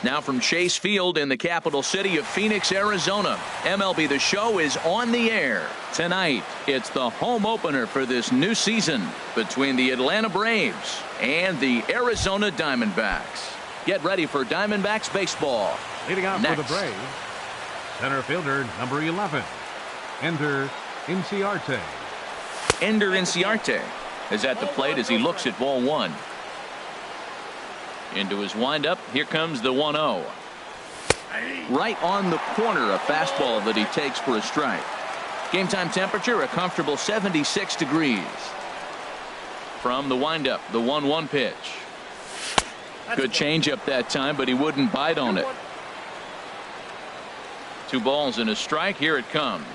Now from Chase Field in the capital city of Phoenix, Arizona, MLB The Show is on the air. Tonight, it's the home opener for this new season between the Atlanta Braves and the Arizona Diamondbacks. Get ready for Diamondbacks baseball. Leading off next. for the Braves, center fielder number 11, Ender Inciarte. Ender Inciarte is at the plate as he looks at ball one. Into his windup, here comes the 1-0. Right on the corner, a fastball that he takes for a strike. Game time temperature, a comfortable 76 degrees. From the windup, the 1-1 pitch. Good changeup that time, but he wouldn't bite on it. 2 balls and a strike. Here it comes.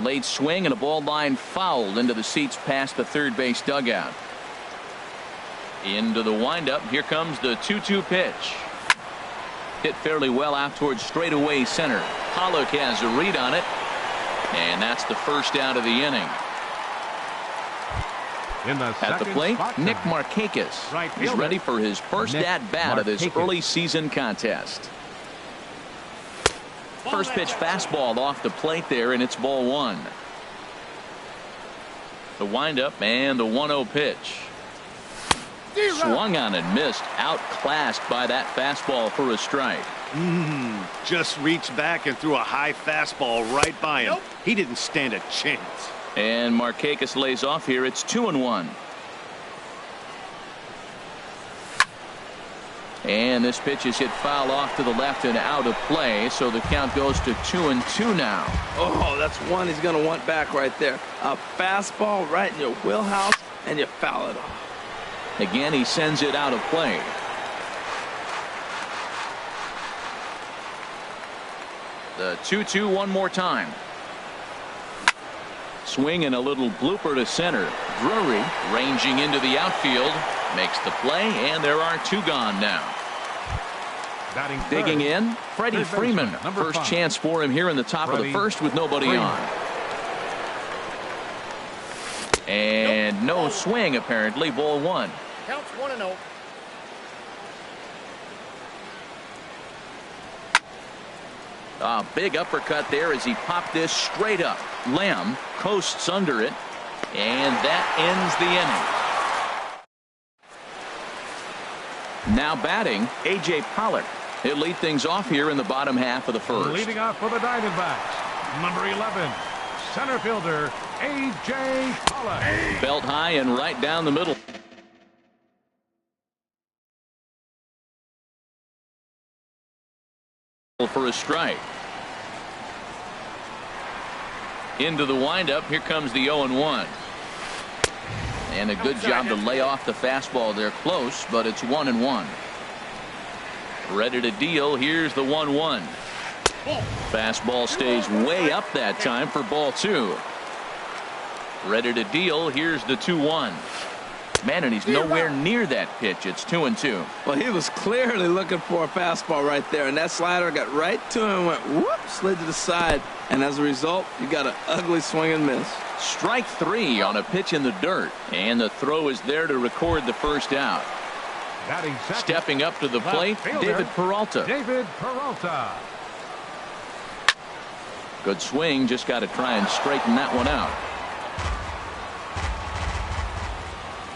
Late swing and a ball line fouled into the seats past the third base dugout. Into the windup. Here comes the 2-2 pitch. Hit fairly well out towards straightaway center. Pollock has a read on it, and that's the first out of the inning. At the plate, Nick Markakis is ready for his first at-bat of this early season contest. First pitch fastball off the plate there, and it's ball one. The windup and the 1-0 pitch. Swung on and missed. Outclassed by that fastball for a strike. Just reached back and threw a high fastball right by him. He didn't stand a chance. And Markakis lays off here. It's 2-1. And this pitch is hit foul off to the left and out of play, so the count goes to 2-2 now. Oh, that's one he's going to want back right there. A fastball right in your wheelhouse, and you foul it off. Again, he sends it out of play. The 2-2 one more time. Swing and a little blooper to center. Drury ranging into the outfield. Makes the play, and there are 2 gone now. Digging in, Freddie Freeman. First chance for him here in the top of the first with nobody on. And no swing, apparently. Ball one. Counts 1-0. A big uppercut there as he popped this straight up. Lamb coasts under it, and that ends the inning. Now batting, A.J. Pollock. He'll lead things off here in the bottom half of the first. Leading off for the Diamondbacks, number 11, center fielder A.J. Pollock. Belt high and right down the middle. For a strike. Into the windup. Here comes the 0-1. And a good job to lay off the fastball there. Close, but it's 1-1. Ready to deal. Here's the 1-1. Fastball stays way up that time for ball 2. Ready to deal. Here's the 2-1. Man, and he's nowhere near that pitch. It's 2-2. Well, he was clearly looking for a fastball right there, and that slider got right to him and went whoop, slid to the side, and as a result, you got an ugly swing and miss. Strike 3 on a pitch in the dirt, and the throw is there to record the first out. Stepping up to the plate, David Peralta. Good swing, just got to try and straighten that one out.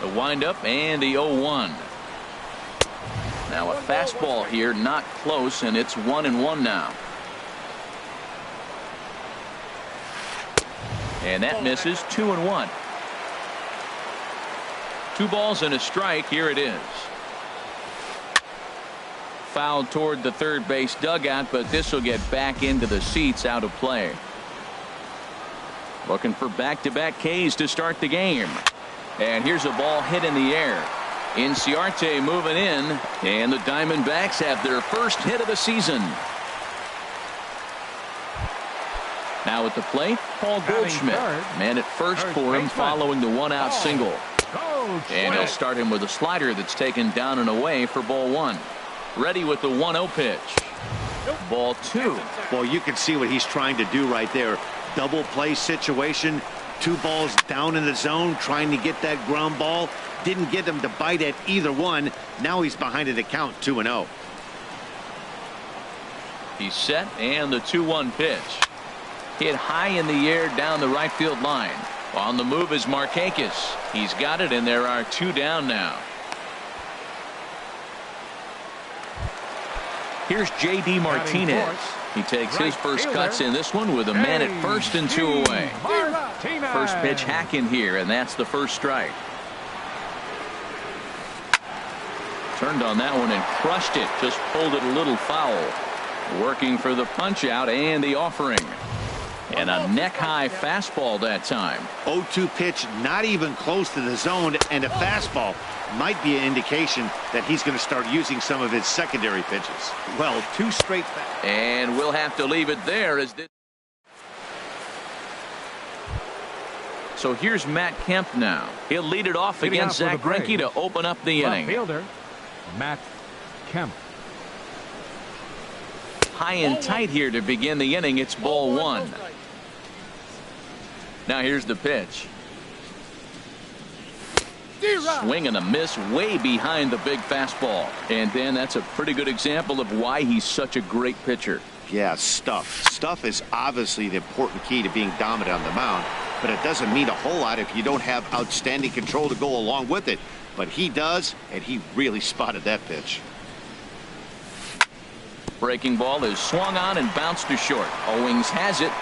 The windup and the 0-1. Now a fastball here, not close, and it's 1-1 now. And that misses. 2-1. 2 balls and a strike. Here it is. Fouled toward the third base dugout, but this will get back into the seats, out of play. Looking for back-to-back Ks to start the game. And here's a ball hit in the air. Inciarte moving in, and the Diamondbacks have their first hit of the season. Now at the plate, Paul Goldschmidt. Man at first for him following the 1-out single. And he'll start him with a slider that's taken down and away for ball 1. Ready with the 1-0 pitch. Ball 2. Well, you can see what he's trying to do right there. Double play situation. 2 balls down in the zone trying to get that ground ball. Didn't get him to bite at either one. Now he's behind in the count, 2-0. He's set, and the 2-1 pitch. Hit high in the air down the right field line. On the move is Markakis. He's got it, and there are 2 down now. Here's J.D. Martinez. He takes his first cuts in this one with a man at first and 2 away. First pitch hacking here, and that's the first strike. Turned on that one and crushed it. Just pulled it a little foul. Working for the punch out and the offering. And a neck-high fastball that time. 0-2 pitch, not even close to the zone, and a fastball might be an indication that he's going to start using some of his secondary pitches. Well, 2 straight. And we'll have to leave it there as this. So here's Matt Kemp now. He'll lead it off against Zach Greinke to open up the inning. Fielder, Matt Kemp. High and tight here to begin the inning. It's ball 1. Now here's the pitch. Swing and a miss way behind the big fastball. And then that's a pretty good example of why he's such a great pitcher. Yeah, stuff. Stuff is obviously the important key to being dominant on the mound, but it doesn't mean a whole lot if you don't have outstanding control to go along with it. But he does, and he really spotted that pitch. Breaking ball is swung on and bounced to short. Owings has it.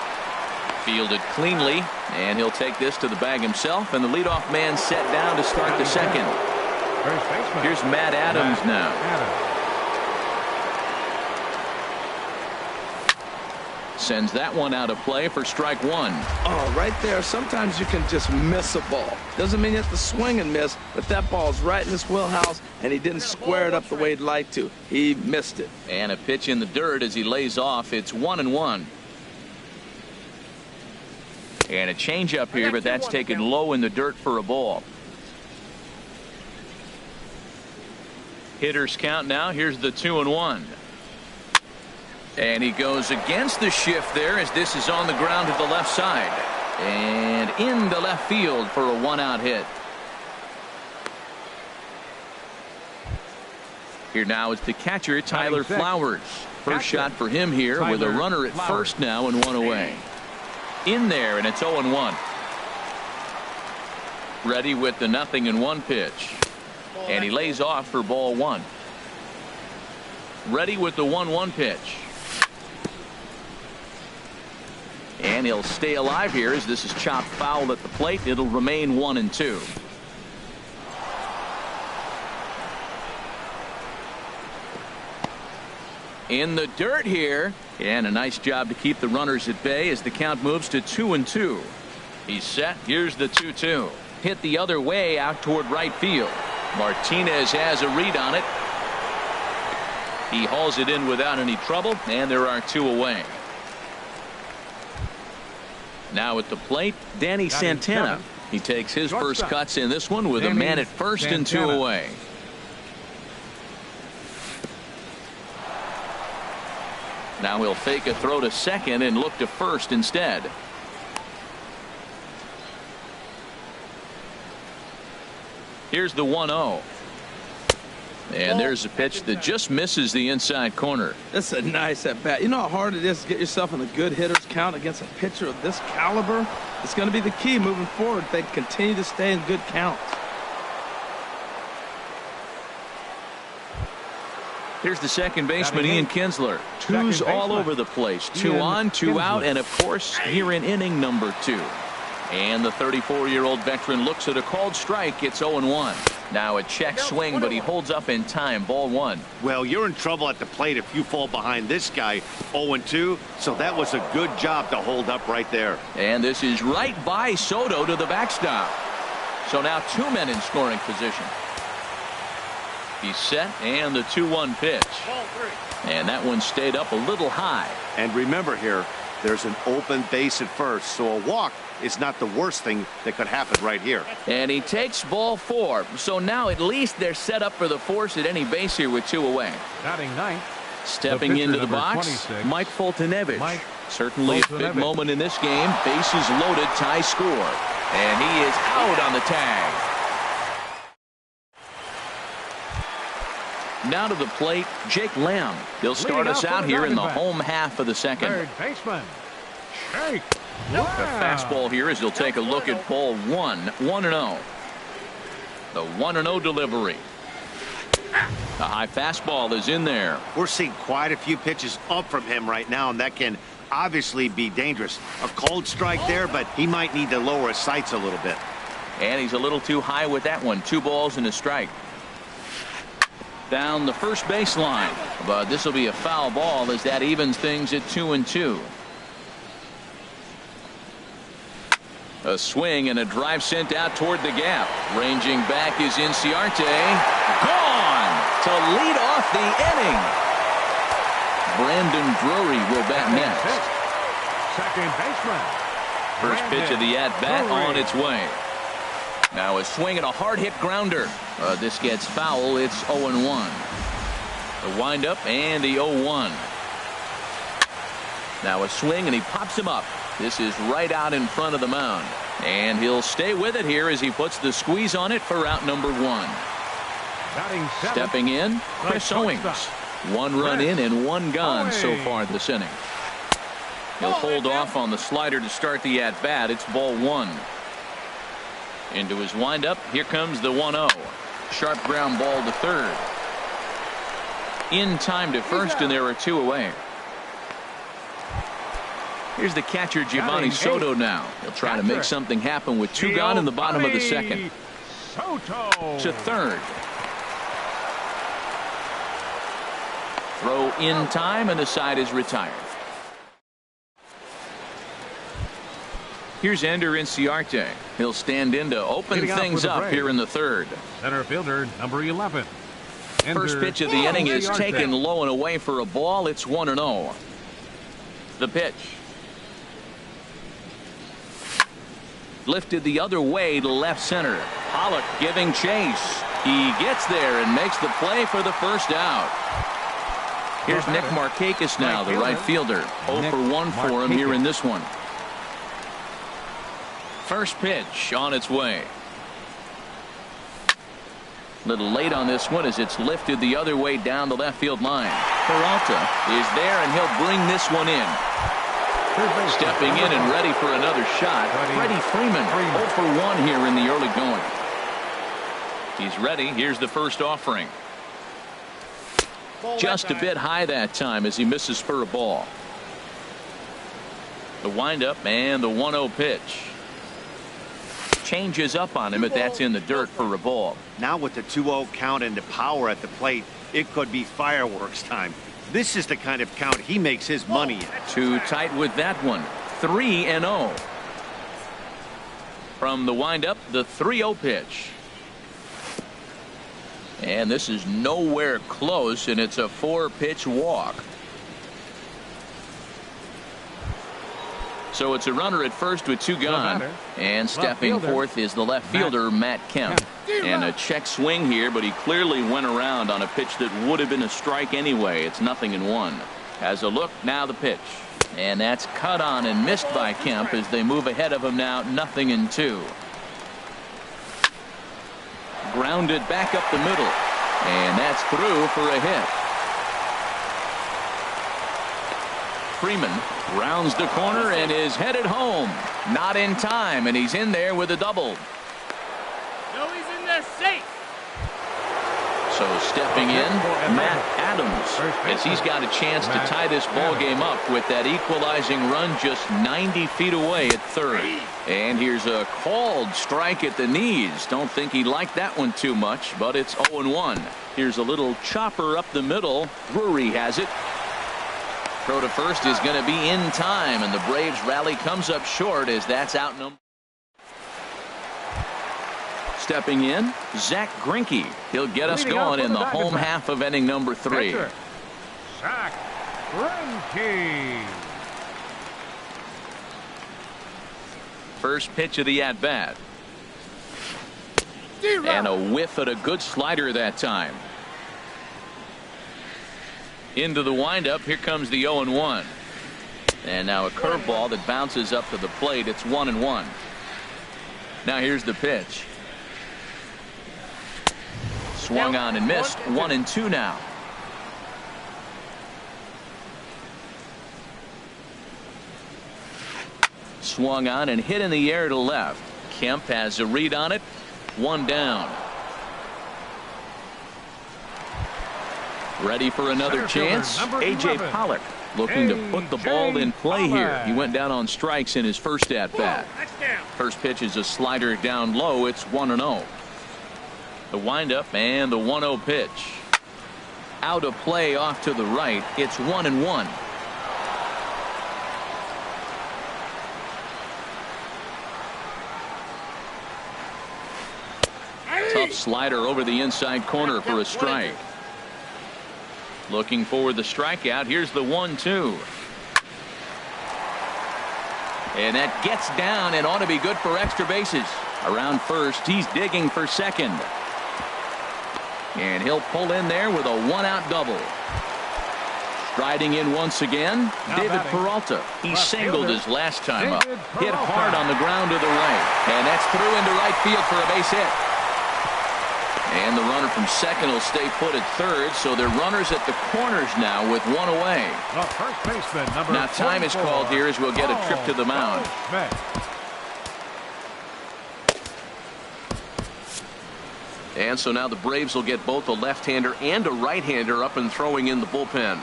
Fielded cleanly, and he'll take this to the bag himself, and the leadoff man set down to start the second. Here's Matt Adams now. Sends that one out of play for strike 1. Oh, right there. Sometimes you can just miss a ball. Doesn't mean you have to swing and miss, but that ball's right in his wheelhouse, and he didn't square it up the way he'd like to. He missed it. And a pitch in the dirt as he lays off. It's 1-1. And a changeup here, but that's taken low in the dirt for a ball. Hitters count now. Here's the 2-1. And he goes against the shift there as this is on the ground to the left side. And into left field for a 1-out hit. Here now is the catcher, Tyler Flowers. First shot for him here with a runner at first now and 1 away. In there, and it's 0-1. Ready with the 0-1 pitch. And he lays off for ball 1. Ready with the 1-1 pitch. And he'll stay alive here as this is chopped foul at the plate. It'll remain 1-2. In the dirt here, and a nice job to keep the runners at bay as the count moves to 2-2. He's set. Here's the 2-2. Hit the other way out toward right field. Martinez has a read on it. He hauls it in without any trouble, and there are 2 away. Now at the plate, Danny Santana. He takes his first cuts in this one with a man at first and 2 away. Now he'll fake a throw to second and look to first instead. Here's the 1-0. And there's a pitch that just misses the inside corner. That's a nice at bat. You know how hard it is to get yourself in a good hitter's count against a pitcher of this caliber? It's going to be the key moving forward. They continue to stay in good counts. Here's the second baseman, Ian Kinsler. 2s all over the place. 2 on, 2 out, and of course, here in inning number 2. And the 34-year-old veteran looks at a called strike. It's 0-1. Now a check swing, but he holds up in time. Ball 1. Well, you're in trouble at the plate if you fall behind this guy. 0-2. So that was a good job to hold up right there. And this is right by Soto to the backstop. So now 2 men in scoring position. He's set, and the 2-1 pitch. And that one stayed up a little high. And remember here, there's an open base at first, so a walk is not the worst thing that could happen right here. And he takes ball 4. So now at least they're set up for the force at any base here with 2 away. Batting ninth. Stepping into the box, 26, Mike Foltynewicz. Mike Certainly a big moment in this game. Bases loaded, tie score. And he is out on the tag. Now to the plate, Jake Lamb. He'll start us out here in the home half of the second. Third baseman, Jake The Lamb. fastball here as he'll take a look at ball 1-0. The 1-0 delivery. The high fastball is in there. We're seeing quite a few pitches up from him right now, and that can obviously be dangerous. A cold strike there, but he might need to lower his sights a little bit. And he's a little too high with that one. 2 balls and a strike. Down the first baseline, but this will be a foul ball as that evens things at 2-2. A swing and a drive sent out toward the gap. Ranging back is Inciarte. Gone to lead off the inning. Brandon Drury will bat next. Second baseman. First pitch of the at-bat on its way. Now a swing and a hard hit grounder. This gets foul. It's 0-1. The windup and the 0-1. Now a swing and he pops him up. This is right out in front of the mound. And he'll stay with it here as he puts the squeeze on it for out number 1. Batting seventh, Stepping in, Chris Owings. 1 run in and 1 gone so far this inning. He'll hold off on the slider to start the at-bat. It's ball 1. Into his windup. Here comes the 1-0. Sharp ground ball to third. In time to first, and there are 2 away. Here's the catcher, Giovanni Soto now. He'll try to make something happen with 2 gone in the bottom of the second. Soto To third. Throw in time, and the side is retired. Here's Ender Inciarte. He'll stand in to open things up here in the third. Center fielder, number 11. First pitch of the inning is taken low and away for a ball. It's 1-0. The pitch. Lifted the other way to left center. Pollock giving chase. He gets there and makes the play for the first out. Here's Nick Markakis now, the right fielder. 0 for 1 for him here in this one. First pitch on its way. Little late on this one as it's lifted the other way down the left field line. Peralta is there and he'll bring this one in. Stepping in and ready for another shot. Freddie Freeman 0 for 1 here in the early going. He's ready. Here's the first offering. Just a bit high that time as he misses for a ball. The windup and the 1-0 pitch. Changes up on him, but that's in the dirt for a ball. Now with the 2-0 count and the power at the plate, it could be fireworks time. This is the kind of count he makes his money in. Too tight with that one. 3-0. From the windup, the 3-0 pitch. And this is nowhere close, and it's a 4-pitch walk. So it's a runner at first with 2 gone. And stepping forth is the left fielder, Matt Kemp. And a check swing here, but he clearly went around on a pitch that would have been a strike anyway. It's 0-1. Has a look, now the pitch. And that's cut on and missed by Kemp as they move ahead of him now, 0-2. Grounded back up the middle. And that's through for a hit. Freeman rounds the corner and is headed home. Not in time, and he's in there with a double. No, he's in there safe. So stepping in, Matt Adams, as he's got a chance to tie this ball game up with that equalizing run just 90 feet away at third. And here's a called strike at the knees. Don't think he liked that one too much, but it's 0-1. Here's a little chopper up the middle. Drury has it. Throw to first is going to be in time, and the Braves rally comes up short as that's out number. Stepping in, Zach Greinke. He'll get us going in the home half of inning number 3. Zach Greinke. First pitch of the at-bat. And a whiff at a good slider that time. Into the windup. Here comes the 0-1. And now a curveball that bounces up to the plate. It's 1-1. Now here's the pitch. Swung on and missed. 1-2 now. Swung on and hit in the air to left. Kemp has a read on it. 1 down. Ready for another chance. A.J. Pollock looking to put the ball in play here. He went down on strikes in his first at bat. First pitch is a slider down low. It's 1-0. The windup and the 1-0 pitch. Out of play off to the right. It's 1-1. Tough slider over the inside corner for a strike. Looking for the strikeout. Here's the 1-2. And that gets down and ought to be good for extra bases. Around first, he's digging for second. And he'll pull in there with a 1-out double. Striding in once again, David Peralta. He singled his last time up. Hit hard on the ground to the right. And that's through into right field for a base hit. And the runner from second will stay put at third, so they're runners at the corners now with 1 away. The first baseman, number now time 44. is called here as we'll get a trip to the mound. And so now the Braves will get both a left-hander and a right-hander up and throwing in the bullpen.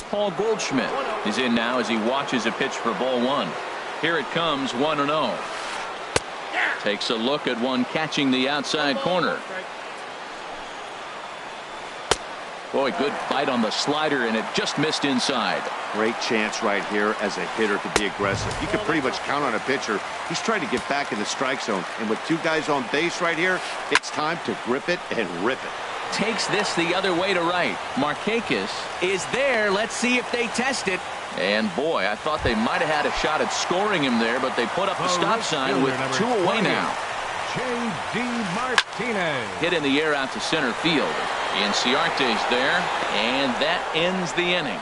Paul Goldschmidt is in now as he watches a pitch for ball 1. Here it comes, 1-0. Takes a look at one catching the outside corner. Boy, good bite on the slider, and it just missed inside. Great chance right here as a hitter to be aggressive. You can pretty much count on a pitcher. He's trying to get back in the strike zone. And with 2 guys on base right here, it's time to grip it and rip it. Takes this the other way to right. Markakis is there. Let's see if they test it. And boy, I thought they might have had a shot at scoring him there, but they put up the stop sign with 2 away now. J.D. Martinez. Hit in the air out to center field. Inciarte's there, and that ends the inning.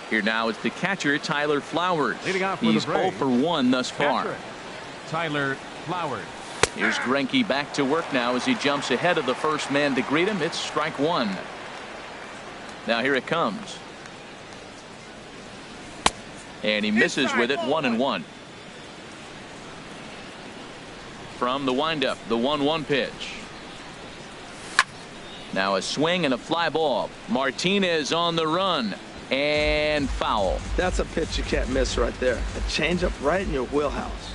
Here now is the catcher, Tyler Flowers. Leading off He's with the 0 Braves. for 1 thus far. Catcher, Tyler Flowers. Here's Greinke back to work now as he jumps ahead of the first man to greet him. It's strike 1. Now here it comes. And he misses with it. 1-1. From the windup, the 1-1 pitch. Now a swing and a fly ball. Martinez on the run. And foul. That's a pitch you can't miss right there. A changeup right in your wheelhouse.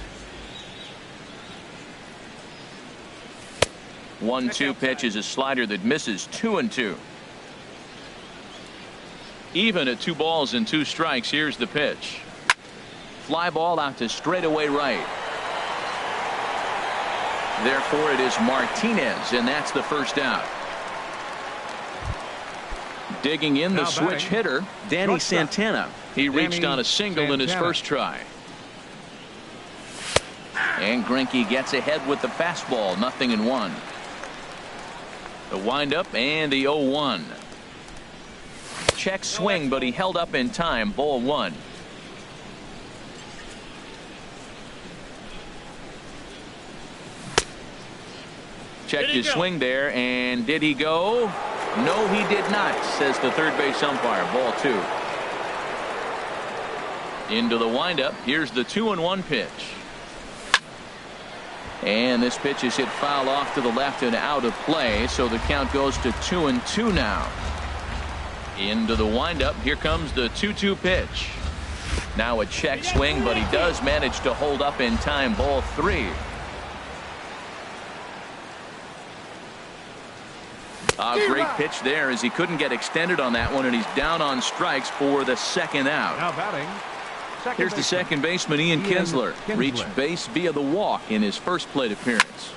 1-2 pitch is a slider that misses. 2-2. Even at 2 balls and 2 strikes. Here's the pitch. Fly ball out to straightaway right. Therefore it is Martinez, and that's the first out. Digging in the switch hitter, Danny Santana. He reached on a single in his first try. And Greinke gets ahead with the fastball. 0-1. The windup and the 0-1. Check swing, but he held up in time. Ball 1. Checked his swing there, and did he go? No, he did not, says the third base umpire. Ball 2. Into the windup. Here's the 2-1 pitch. And this pitch is hit foul off to the left and out of play, so the count goes to 2-2 now. Into the windup. Here comes the 2-2 pitch. Now a check swing, but he does manage to hold up in time. Ball 3. A great pitch there as he couldn't get extended on that one, and he's down on strikes for the second out. Now batting. Here's the second baseman, Ian Kinsler. Reached base via the walk in his first plate appearance.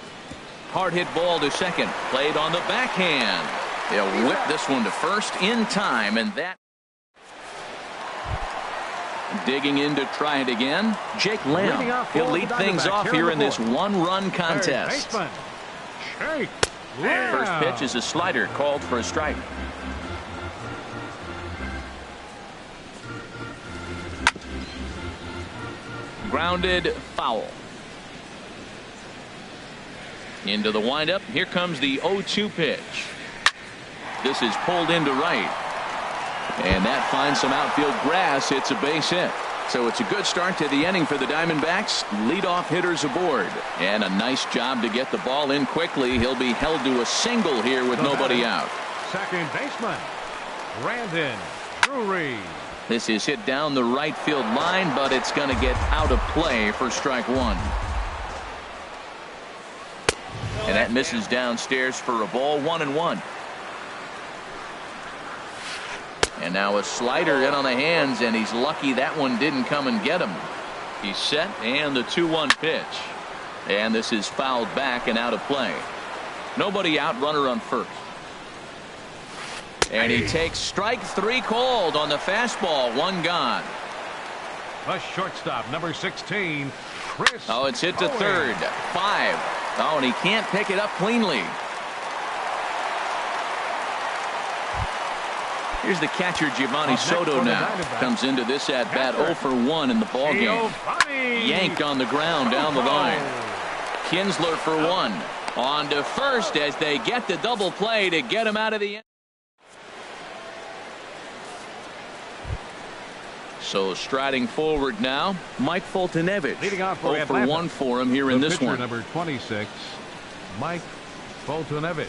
Hard hit ball to second. Played on the backhand. They'll whip this one to first in time, and that. Digging in to try it again. Jake Lamb. He'll lead things off here in this 1-run contest. Shake. First pitch is a slider called for a strike. Grounded foul. Into the windup. Here comes the 0-2 pitch. This is pulled into right. And that finds some outfield grass. It's a base hit. So it's a good start to the inning for the Diamondbacks. Leadoff hitters aboard. And a nice job to get the ball in quickly. He'll be held to a single here with nobody out. Second baseman, Brandon Drury. This is hit down the right field line, but it's going to get out of play for strike one. And that misses downstairs for a ball. 1-1. And now a slider in on the hands, and he's lucky that one didn't come and get him. He's set, and the 2-1 pitch. And this is fouled back and out of play. Nobody out, runner on first. And he takes strike three called on the fastball. One gone. The shortstop, number 16, Chris. Oh, it's hit to third. 5. Oh, and he can't pick it up cleanly. Here's the catcher, Giovanni Soto now. Comes into this at-bat 0 for 1 in the ballgame. Yanked on the ground down the line. Kinsler for 1. On to first as they get the double play to get him out of the end. So striding forward now, Mike Foltynewicz. Leading off for 0 for 1 for him here in this one. Number 26, Mike Foltynewicz.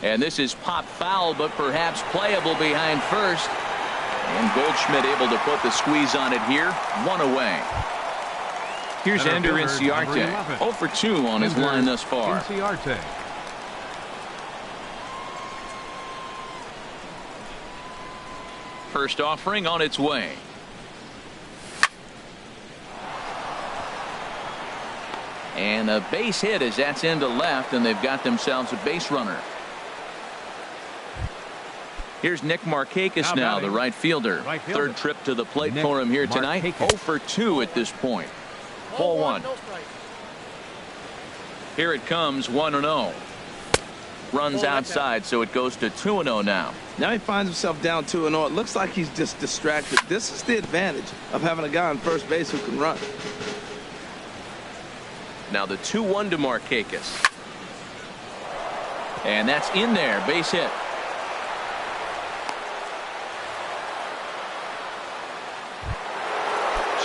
And this is pop foul, but perhaps playable behind first. And Goldschmidt able to put the squeeze on it here. 1 away. Here's Ender Inciarte. 0 for 2 on his line thus far. Inciarte. First offering on its way. And a base hit as that's into left, and they've got themselves a base runner. Here's Nick Markakis now, the right fielder. Third trip to the plate for him here tonight. 0 for 2 at this point. Ball 1. Here it comes, 1-0. Runs outside, so it goes to 2-0 now. Now he finds himself down 2-0. It looks like he's just distracted. This is the advantage of having a guy on first base who can run. Now the 2-1 to Markakis. And that's in there, base hit.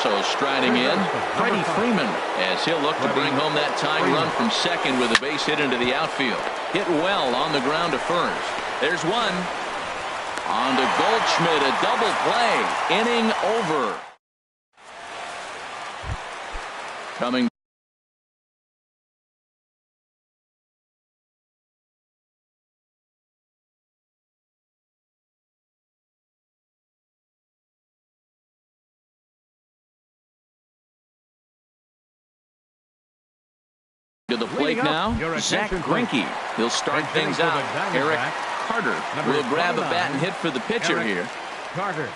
So striding in, Freddie Freeman, as he'll look to bring home that tying run from second with a base hit into the outfield. Hit well on the ground to first. There's one. On to Goldschmidt, a double play. Inning over. Coming. To the plate now, Zach Greinke. He'll start things out. Eric Carter will grab a bat and hit for the pitcher here. Carter.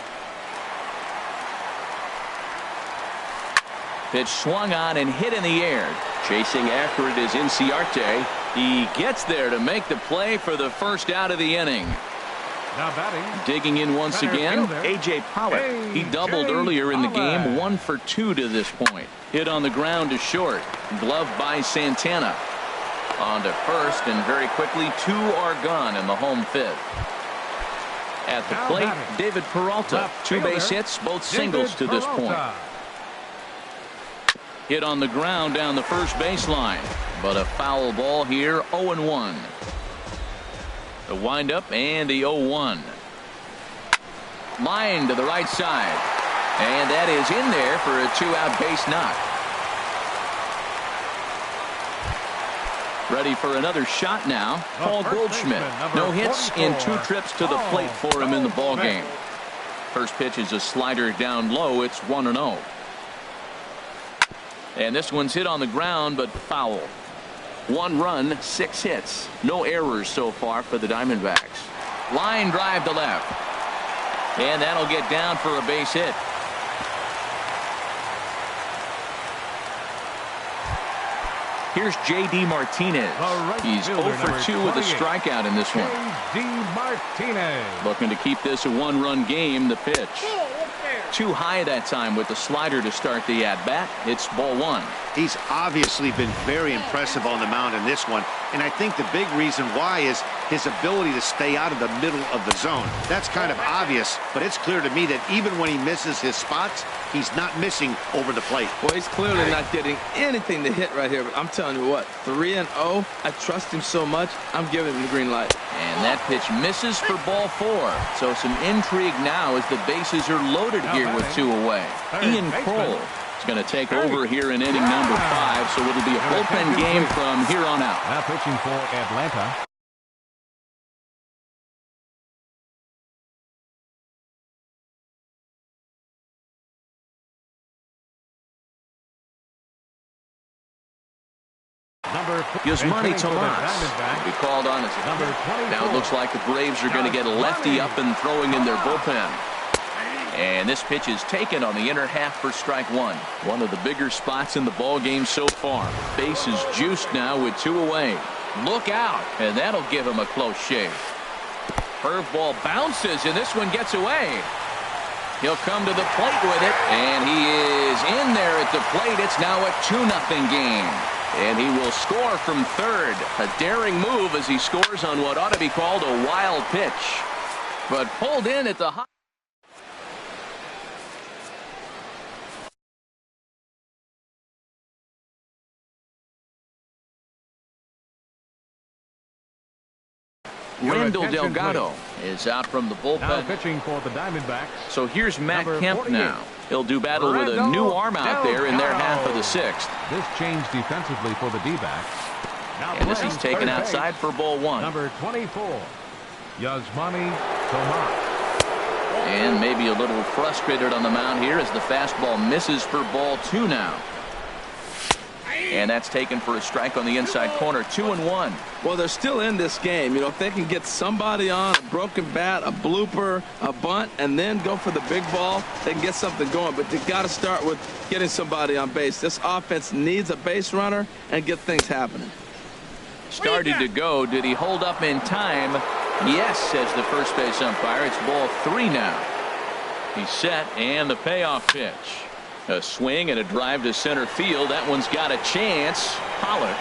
Pitch swung on and hit in the air. Chasing after it is Inciarte. He gets there to make the play for the first out of the inning. Now batting. Digging in once again, A.J. Pollock. He doubled earlier in the game, 1 for 2 to this point. Hit on the ground to short. Glove by Santana. On to first, and very quickly 2 are gone in the home fifth. At the plate, David Peralta. 2 base hits, both singles to this point. Hit on the ground down the first baseline, but a foul ball here. 0-1. The windup and the 0-1. Line to the right side. And that is in there for a 2-out base knock. Ready for another shot now. Paul Goldschmidt. No hits in 2 trips to the plate for him in the ballgame. First pitch is a slider down low. It's 1-0. And this one's hit on the ground, but foul. 1 run, 6 hits. No errors so far for the Diamondbacks. Line drive to left. And that'll get down for a base hit. Here's J.D. Martinez. right He's 0 fielder, for number 2 with a 28. strikeout in this one. J.D. Martinez. Looking to keep this a one-run game. The pitch. Too high that time with the slider to start the at-bat. It's ball one. He's obviously been very impressive on the mound in this one, and I think the big reason why is his ability to stay out of the middle of the zone. That's kind of obvious, but it's clear to me that even when he misses his spots, he's not missing over the plate. Well, he's clearly not getting anything to hit right here, but I'm telling you what, 3-0, I trust him so much, I'm giving him the green light. And that pitch misses for ball four. So some intrigue now as the bases are loaded here with 2 away. Ian Kroll is going to take over here in inning number 5, so it'll be a bullpen game from here on out. Now pitching for Atlanta. Yasmani Tomas will be called on as now it looks like the Braves are going to get a lefty up and throwing in their bullpen. And this pitch is taken on the inner half for strike one. One of the bigger spots in the ball game so far. Base is juiced now with 2 away. Look out, and that'll give him a close shave. Curveball bounces, and this one gets away. He'll come to the plate with it, and he is in there at the plate. It's now a 2-0 game. And he will score from third. A daring move as he scores on what ought to be called a wild pitch. But pulled in at the high. Randall Delgado is out from the bullpen. Now pitching for the Diamondbacks. So here's Matt Number Kemp 48. now. He'll do battle with a new arm out there in their half of the 6th. This change defensively for the D-backs. Now And this is playing taken third outside base, for ball one. Number 24, Yasmani Tomas. And maybe a little frustrated on the mound here as the fastball misses for ball 2 now. And that's taken for a strike on the inside corner. 2-1. Well, they're still in this game. You know, if they can get somebody on, a broken bat, a blooper, a bunt, and then go for the big ball, they can get something going. But they got to start with getting somebody on base. This offense needs a base runner and get things happening. Started to go. Did he hold up in time? Yes, says the first base umpire. It's ball 3 now. He's set, and the payoff pitch. A swing and a drive to center field. That one's got a chance. Pollock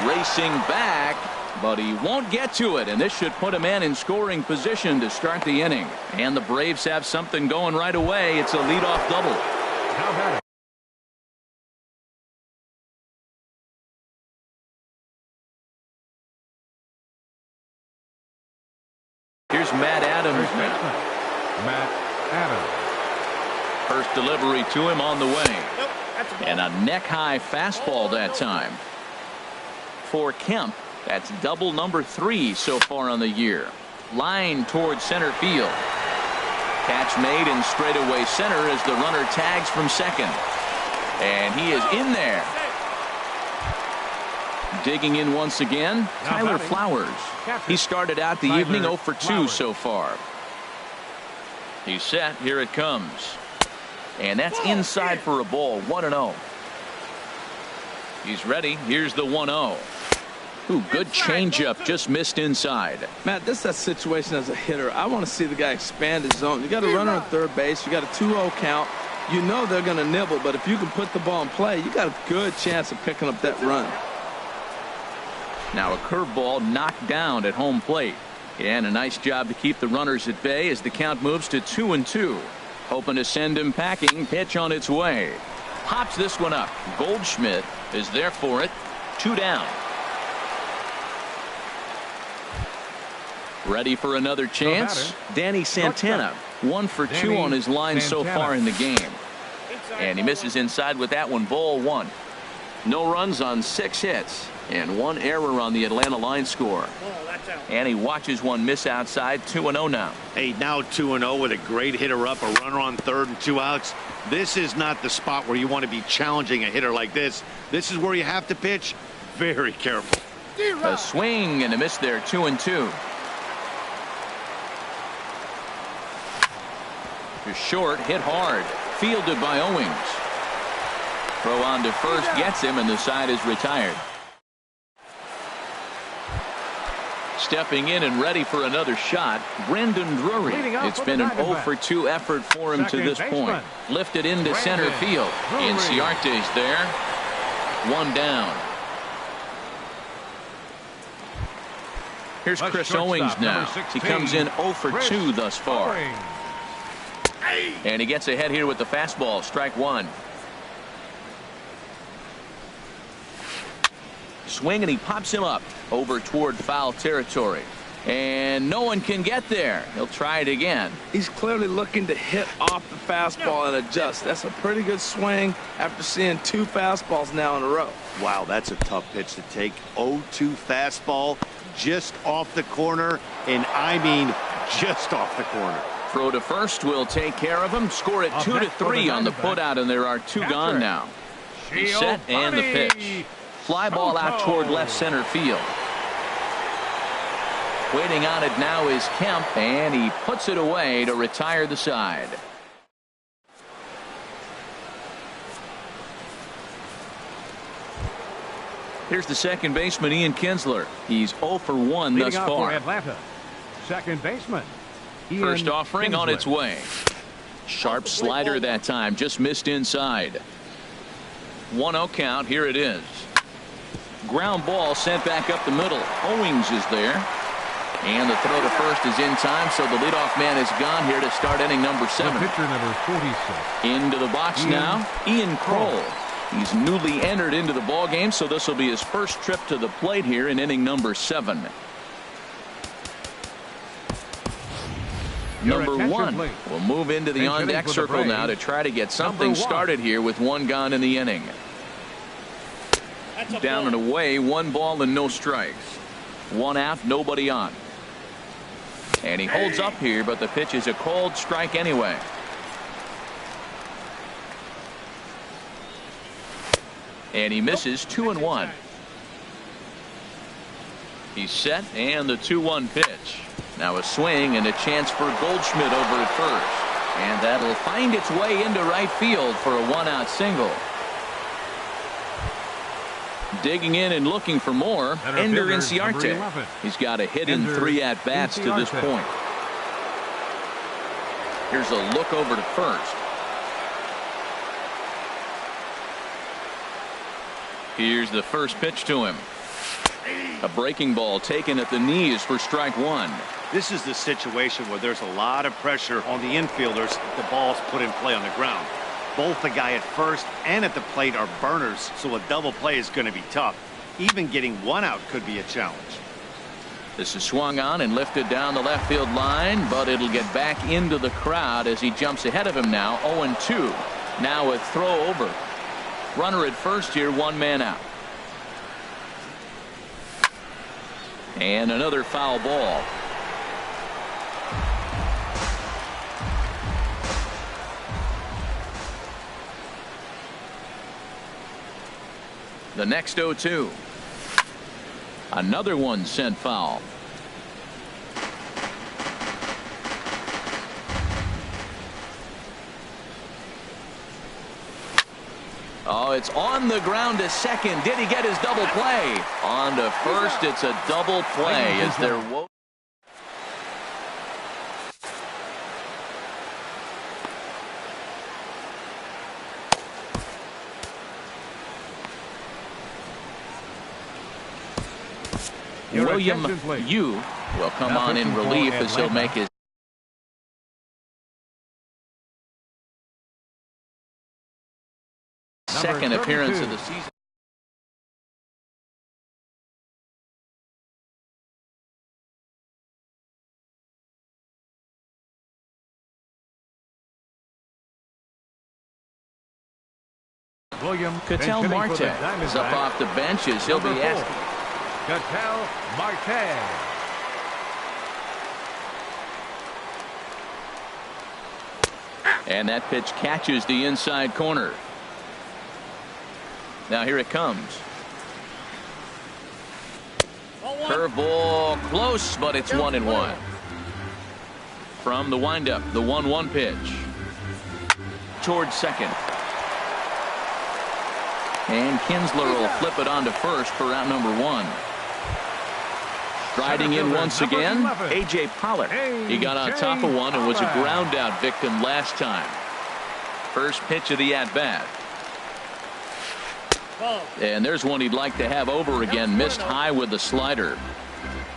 racing back, but he won't get to it, and this should put a man in scoring position to start the inning. And the Braves have something going right away. It's a leadoff double. How about it? Here's Matt Adams now. Matt Adams. First delivery to him on the way. And a neck-high fastball that time. For Kemp, that's double number 3 so far on the year. Line towards center field. Catch made in straightaway center as the runner tags from second. And he is in there. Digging in once again, Tyler Flowers. He started out the evening 0 for 2 so far. He's set. Here it comes. And that's inside for a ball. 1-0. He's ready. Here's the 1-0. Ooh, good changeup. Just missed inside. Matt, this is that situation as a hitter. I want to see the guy expand his zone. You got a runner on third base. You got a 2-0 count. You know they're going to nibble, but if you can put the ball in play, you got a good chance of picking up that run. Now a curveball knocked down at home plate. And a nice job to keep the runners at bay as the count moves to 2-2. Hoping to send him packing. Pitch on its way. Pops this one up. Goldschmidt is there for it. 2 down. Ready for another chance? Danny Santana. 1 for 2 on his line so far in the game. And he misses inside with that one. Ball 1. No runs on 6 hits. And 1 error on the Atlanta line score. And he watches one miss outside. 2-0 now. Hey, now 2-0 with a great hitter up, a runner on third and 2 outs. This is not the spot where you want to be challenging a hitter like this. This is where you have to pitch very careful. A swing and a miss there. 2-2. Just short, hit hard. Fielded by Owings. Throw on to first gets him, and the side is retired. Stepping in and ready for another shot, Brendan Drury. It's been an 0 for 2 effort for him to this point. Lifted into center field. Inciarte's there. One down. Here's Chris Owings now. He comes in 0 for 2 thus far. And he gets ahead here with the fastball. Strike one. Swing, and he pops him up over toward foul territory. And no one can get there. He'll try it again. He's clearly looking to hit off the fastball and adjust. That's a pretty good swing after seeing 2 fastballs now in a row. Wow, that's a tough pitch to take. 0-2 fastball just off the corner, and I mean just off the corner. Throw to first will take care of him. Score it 2-3 on the putout, and there are 2 gone now. He's set, and the pitch. Fly ball out toward left center field. Waiting on it now is Kemp, and he puts it away to retire the side. Here's the second baseman, Ian Kinsler. He's 0 for 1 thus far. Atlanta, second baseman. First offering on its way. Sharp slider that time, just missed inside. 1-0 count. Here it is. Ground ball sent back up the middle. Owings is there. And the throw to first is in time, so the leadoff man is gone here to start inning number 7. Pitcher number 46. Into the box now, Ian Kroll. He's newly entered into the ball game, so this will be his first trip to the plate here in inning number 7. Number 1 will move into the on-deck circle now to try to get something started here with 1 gone in the inning. Down and away, 1 ball and no strikes. 1 out, nobody on. And he holds up here, but the pitch is a cold strike anyway. And he misses. 2-1. He's set, and the 2-1 pitch. Now a swing and a chance for Goldschmidt over at first. And that'll find its way into right field for a 1-out single. Digging in and looking for more, Ender Inciarte. He's got a hit in 3 at-bats to this point. Here's a look over to first. Here's the first pitch to him. A breaking ball taken at the knees for strike 1. This is the situation where there's a lot of pressure on the infielders if the ball's put in play on the ground. Both the guy at first and at the plate are burners, so a double play is going to be tough. Even getting 1 out could be a challenge. This is swung on and lifted down the left field line, but it'll get back into the crowd as he jumps ahead of him now. 0-2. Now a throw over. Runner at first here, 1 man out. And another foul ball. The next 0-2. Another one sent foul. Oh, it's on the ground to second. Did he get his double play? On to first. It's a double play as they're William Yu will come on in relief as he'll make his second appearance of the season. William Ketel Marte is up off the bench as he'll be asking. Ketel Marte. And that pitch catches the inside corner. Now here it comes. Curveball close, but it's 1-1. From the windup, the 1-1 pitch. Towards second. And Kinsler will flip it on to first for out number 1. Striding in once again, A.J. Pollard. He got on top of one and was a ground out victim last time. First pitch of the at-bat. And there's one he'd like to have over again. Missed high with the slider.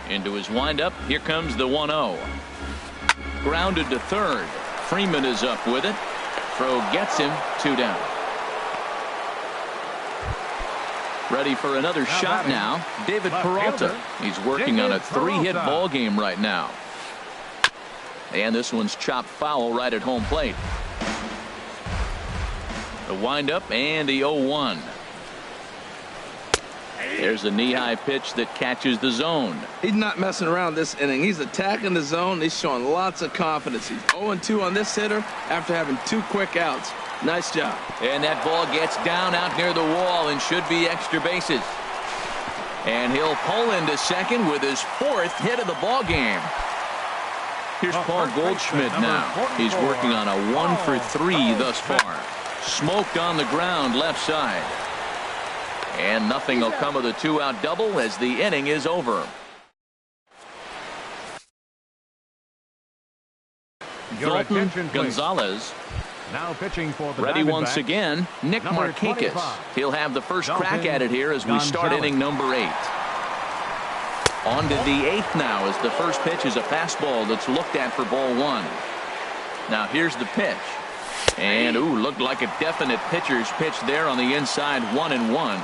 Into his windup. Here comes the 1-0. Grounded to third. Freeman is up with it. Throw gets him. 2 down. Ready for another shot now. David Peralta. He's working on a 3-hit ball game right now. And this one's chopped foul right at home plate. The windup and the 0-1. There's a knee-high pitch that catches the zone. He's not messing around this inning. He's attacking the zone. He's showing lots of confidence. He's 0-2 on this hitter after having 2 quick outs. Nice job. And that ball gets down out near the wall and should be extra bases. And he'll pull into second with his 4th hit of the ball game. Here's Paul Goldschmidt now. He's working on a 1-for-3 thus far. Smoked on the ground left side. And nothing will come of the 2-out double as the inning is over. Dalton Gonzalez. Now pitching for the ready once again, Nick Markakis. He'll have the first crack at it here as we start inning number 8. On to the 8th now as the first pitch is a fastball that's looked at for ball 1. Now here's the pitch. And looked like a definite pitcher's pitch there on the inside. 1-1.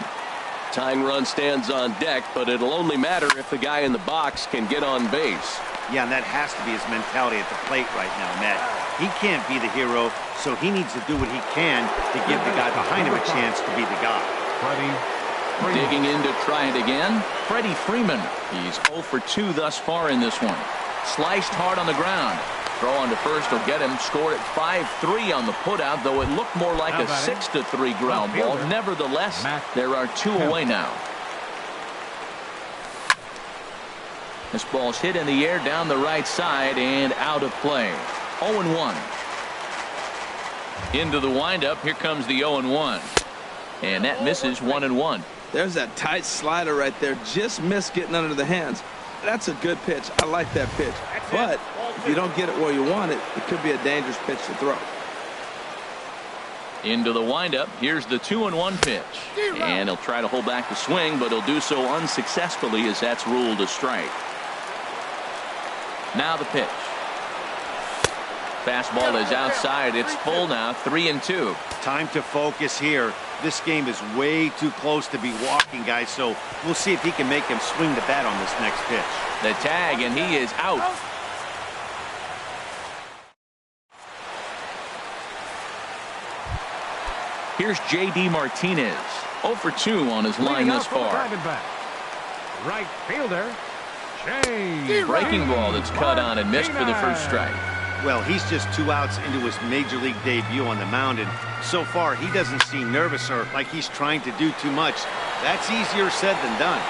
Tying run stands on deck, but it'll only matter if the guy in the box can get on base. Yeah, and that has to be his mentality at the plate right now, Matt. He can't be the hero, so he needs to do what he can to give the guy behind him a chance to be the guy. Digging in to try it again, Freddie Freeman. He's 0-for-2 thus far in this one. Sliced hard on the ground. Throw on to first will get him. Scored at 5-3 on the putout, though it looked more like a 6-3 ground ball. Nevertheless, there are 2 away now. This ball's hit in the air down the right side and out of play. 0-1. Into the windup. Here comes the 0-1. And that misses. 1-1. There's that tight slider right there. Just missed getting under the hands. That's a good pitch. I like that pitch. But if you don't get it where you want it, it could be a dangerous pitch to throw. Into the windup. Here's the 2-1 pitch. And he'll try to hold back the swing, but he'll do so unsuccessfully as that's ruled a strike. Now the pitch. Fastball is outside. It's full now. 3-2. Time to focus here. This game is way too close to be walking, guys, so we'll see if he can make him swing the bat on this next pitch. The tag, and he is out. Here's J.D. Martinez. 0-for-2 on his line thus far. Right fielder, Chase. Breaking ball that's cut on and missed for the first strike. Well, he's just 2 outs into his major league debut on the mound, and so far he doesn't seem nervous or like he's trying to do too much. That's easier said than done.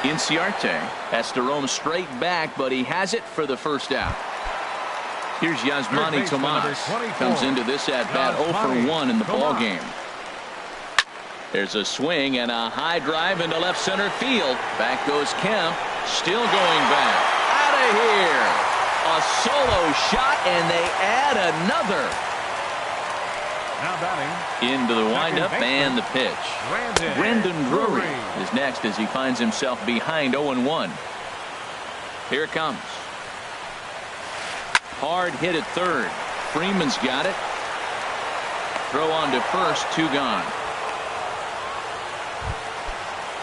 Inciarte has to roam straight back, but he has it for the first out. Here's Yasmani Tomas. Comes into this at-bat 0-for-1 in the ball game. There's a swing and a high drive into left center field. Back goes Kemp. Still going back. Out of here. A solo shot, and they add another. Now batting. Into the windup and the pitch. Brendan Drury is next as he finds himself behind 0-1. Here it comes. Hard hit at third. Freeman's got it. Throw on to first. 2 gone.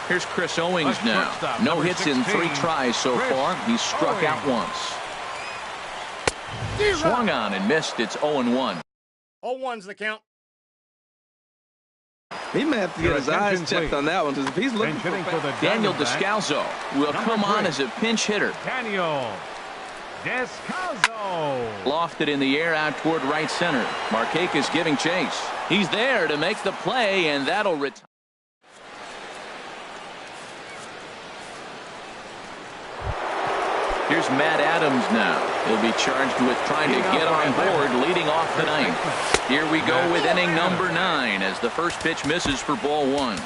Here's Chris Owings now. No hits in 3 tries so far. He's struck out once. Swung on and missed. It's 0-1. 0-1's the count. He may have to get his eyes checked on that one, because if he's looking for Daniel Descalzo will come on as a pinch hitter. Daniel Descalzo. Lofted in the air out toward right center. Markakis giving chase. He's there to make the play, and that'll retire. Here's Matt Adams now. He'll be charged with trying to get on board leading off the ninth. Here we go with inning number 9 as the first pitch misses for ball 1.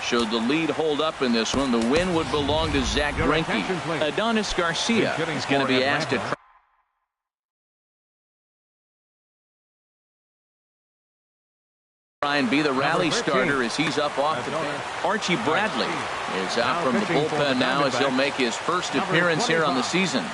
Should the lead hold up in this one, the win would belong to Zach Your Greinke. attention, please. Adonis Garcia Hitting is going to for be asked to Atlanta. try and be the rally 13. starter as he's up off the bench. Archie Bradley is out Now from the pitching for bullpen the now as he'll Diamondbacks. make his first Number appearance here on the 25. season.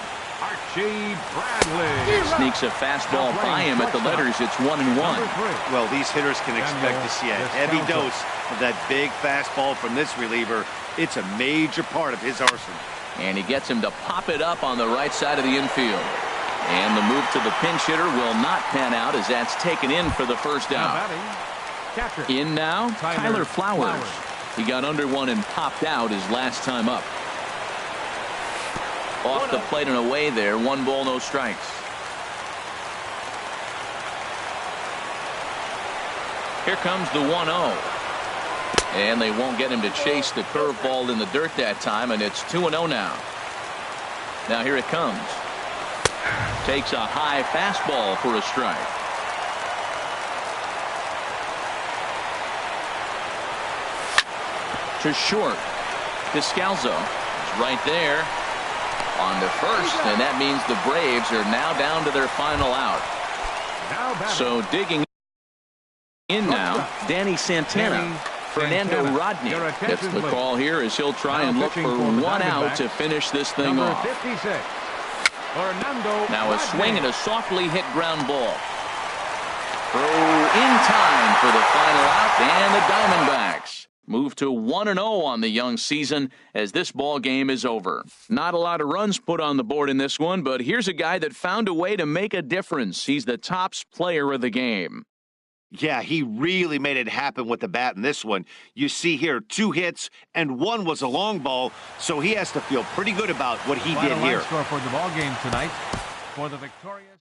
Archie Bradley. Sneaks a fastball by him at the letters. It's 1-1. Number 3. Well, these hitters can expect to see a heavy dose of that big fastball from this reliever. It's a major part of his arsenal. And he gets him to pop it up on the right side of the infield. And the move to the pinch hitter will not pan out as that's taken in for the first Now out. batting, catcher. In now, Tyler Flowers. He got under one and popped out his last time up. Off the plate and away there. 1 ball, no strikes. Here comes the 1-0. And they won't get him to chase the curveball in the dirt that time, and it's 2-0 now. Now here it comes. Takes a high fastball for a strike. To short. Descalzo is right there on the first, and that means the Braves are now down to their final out. Now batting, So digging in now, Danny Santana. Fernando Rodney Your gets attention, the please. call here as he'll try Now and look for pitching for the one out Diamondbacks, to finish this thing number off. 56. Fernando Now a Rodney. swing and a softly hit ground ball. Throw in time for the final out, and the Diamondbacks move to 1-0 on the young season as this ball game is over. Not a lot of runs put on the board in this one, but here's a guy that found a way to make a difference. He's the tops player of the game. Yeah, he really made it happen with the bat in this one. You see here 2 hits and 1 was a long ball, so he has to feel pretty good about what he did Final here. line score for the ball game tonight for the victorious.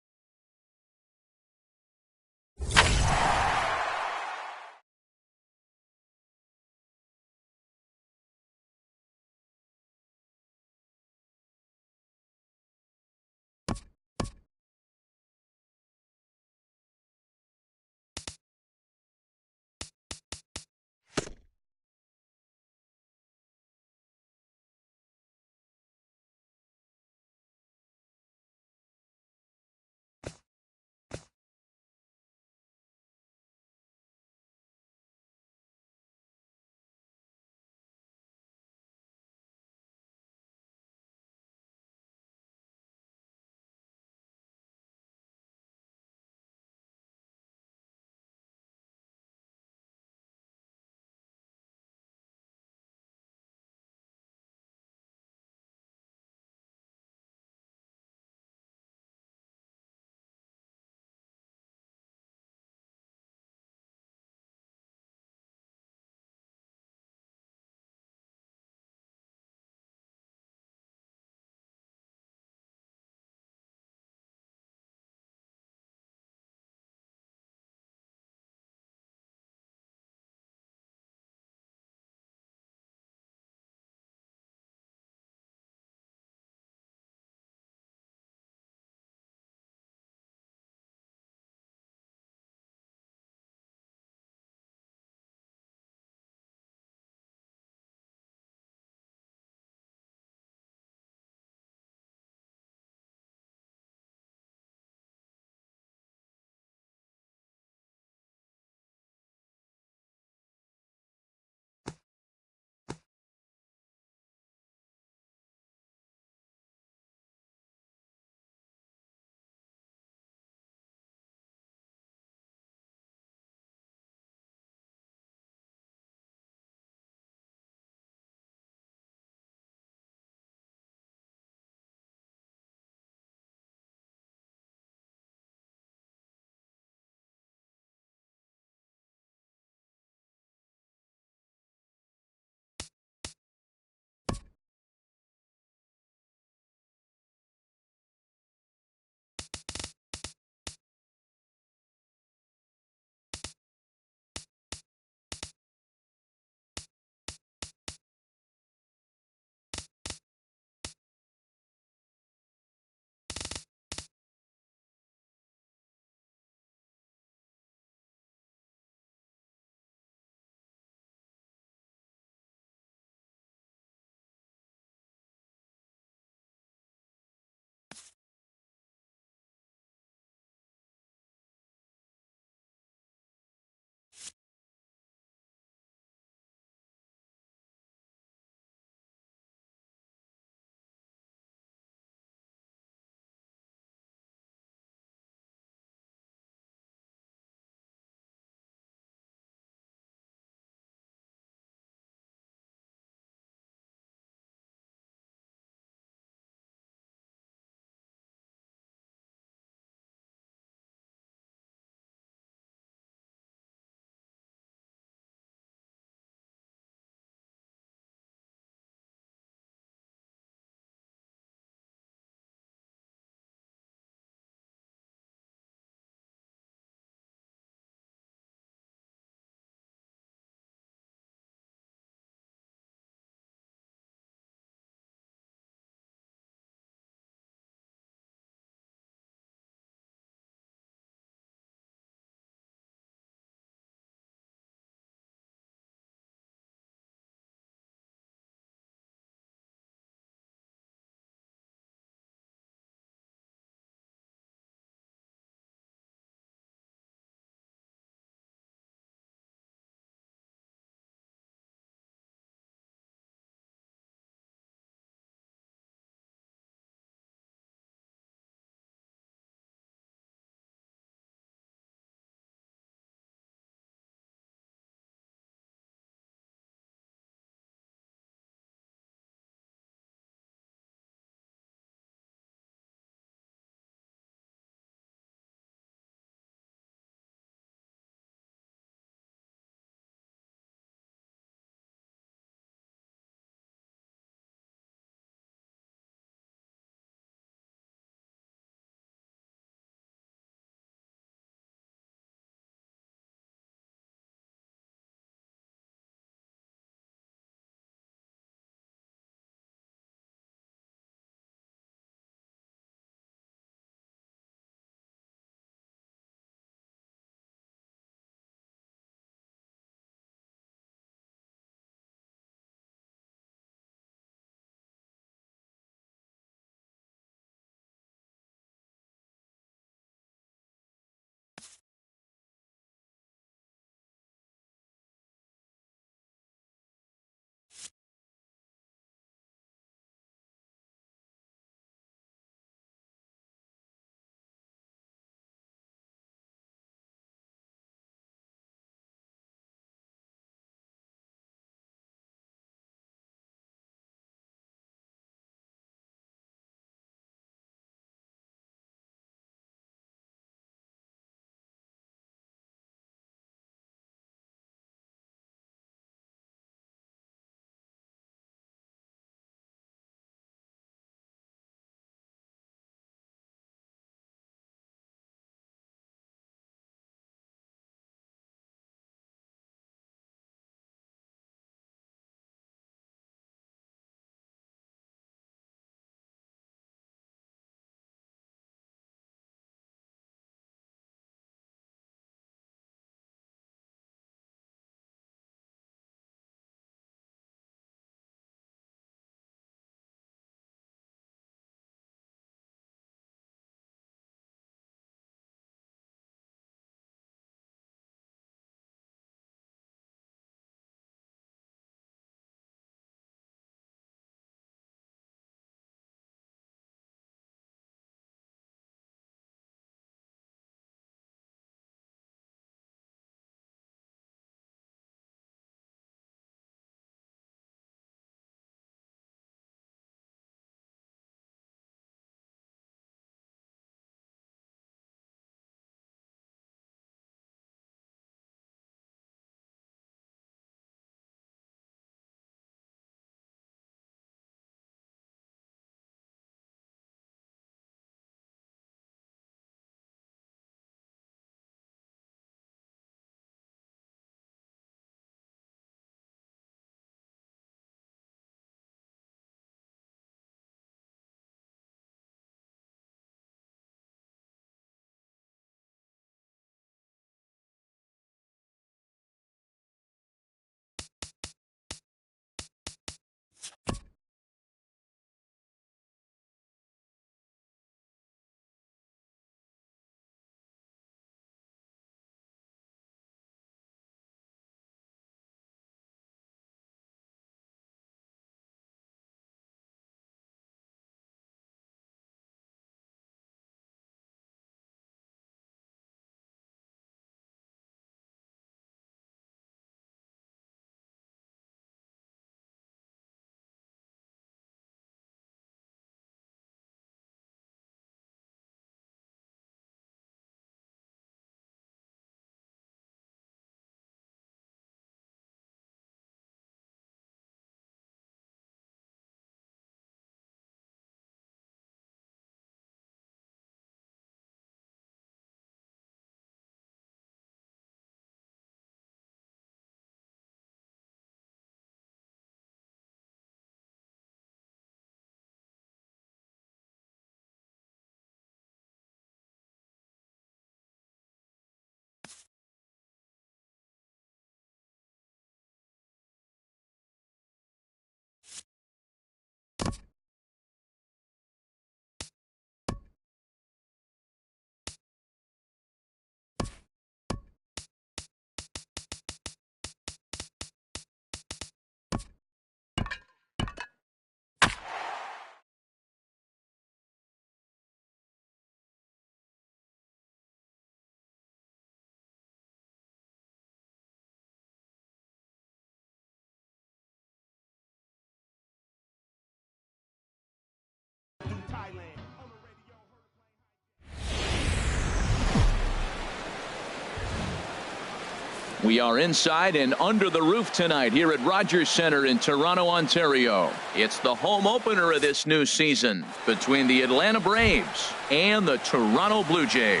We are inside and under the roof tonight here at Rogers Centre in Toronto, Ontario. It's the home opener of this new season between the Atlanta Braves and the Toronto Blue Jays.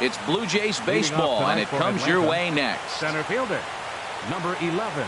It's Blue Jays baseball, and it comes your way next. Center fielder, number 11.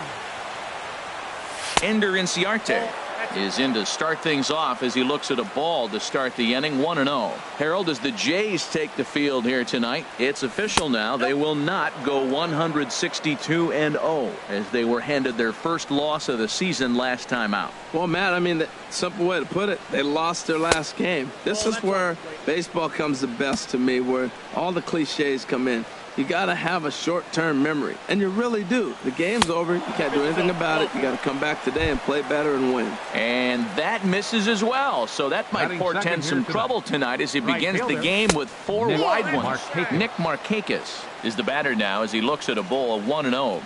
Ender Inciarte is in to start things off as he looks at a ball to start the inning. 1-0. Harold, as the Jays take the field here tonight, it's official now. They will not go 162-0 as they were handed their first loss of the season last time out. Well, Matt, I mean, the simple way to put it, they lost their last game. This is where baseball comes the best to me, where all the cliches come in. You got to have a short-term memory, and you really do. The game's over. You can't do anything about it. You got to come back today and play better and win. And that misses as well, so that might portend some trouble tonight as he begins the game with 4 wide ones. Nick Markakis is the batter now as he looks at a ball of 1-0.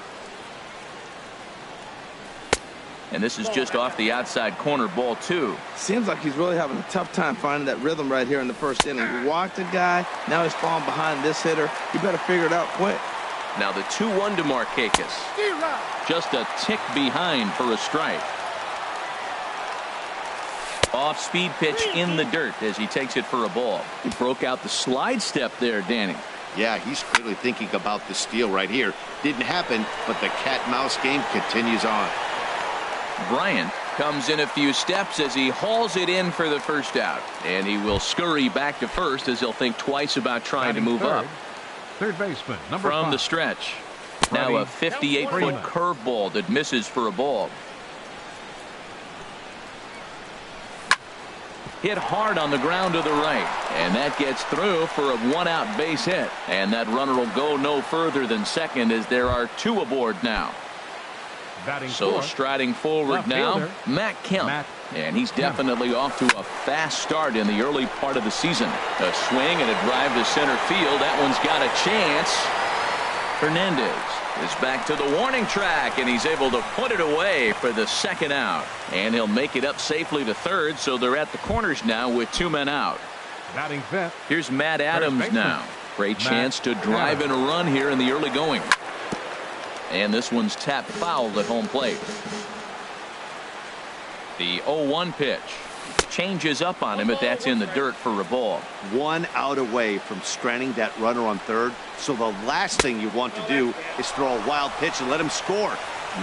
And this is just off the outside corner, ball 2. Seems like he's really having a tough time finding that rhythm right here in the first inning. He walked a guy. Now he's falling behind this hitter. You better figure it out quick. Now the 2-1 to Markakis. Just a tick behind for a strike. Off-speed pitch in the dirt as he takes it for a ball. He broke out the slide step there, Danny. Yeah, he's clearly thinking about the steal right here. Didn't happen, but the cat-mouse game continues on. Bryant comes in a few steps as he hauls it in for the first out, and he will scurry back to first as he'll think twice about trying to move up. Third baseman, number 5. From the stretch. Now a 58-foot curveball that misses for a ball. Hit hard on the ground to the right, and that gets through for a 1-out base hit, and that runner will go no further than second as there are 2 aboard now. So striding forward now, Matt Kemp. And he's definitely off to a fast start in the early part of the season. A swing and a drive to center field. That one's got a chance. Hernandez is back to the warning track, and he's able to put it away for the second out. And he'll make it up safely to third, so they're at the corners now with 2 men out. Batting fifth. Here's Matt Adams now. Great chance to drive in a run here in the early going. And this one's tapped foul at home plate. The 0-1 pitch changes up on him, but that's in the dirt for a ball. 1 out away from stranding that runner on third. So the last thing you want to do is throw a wild pitch and let him score.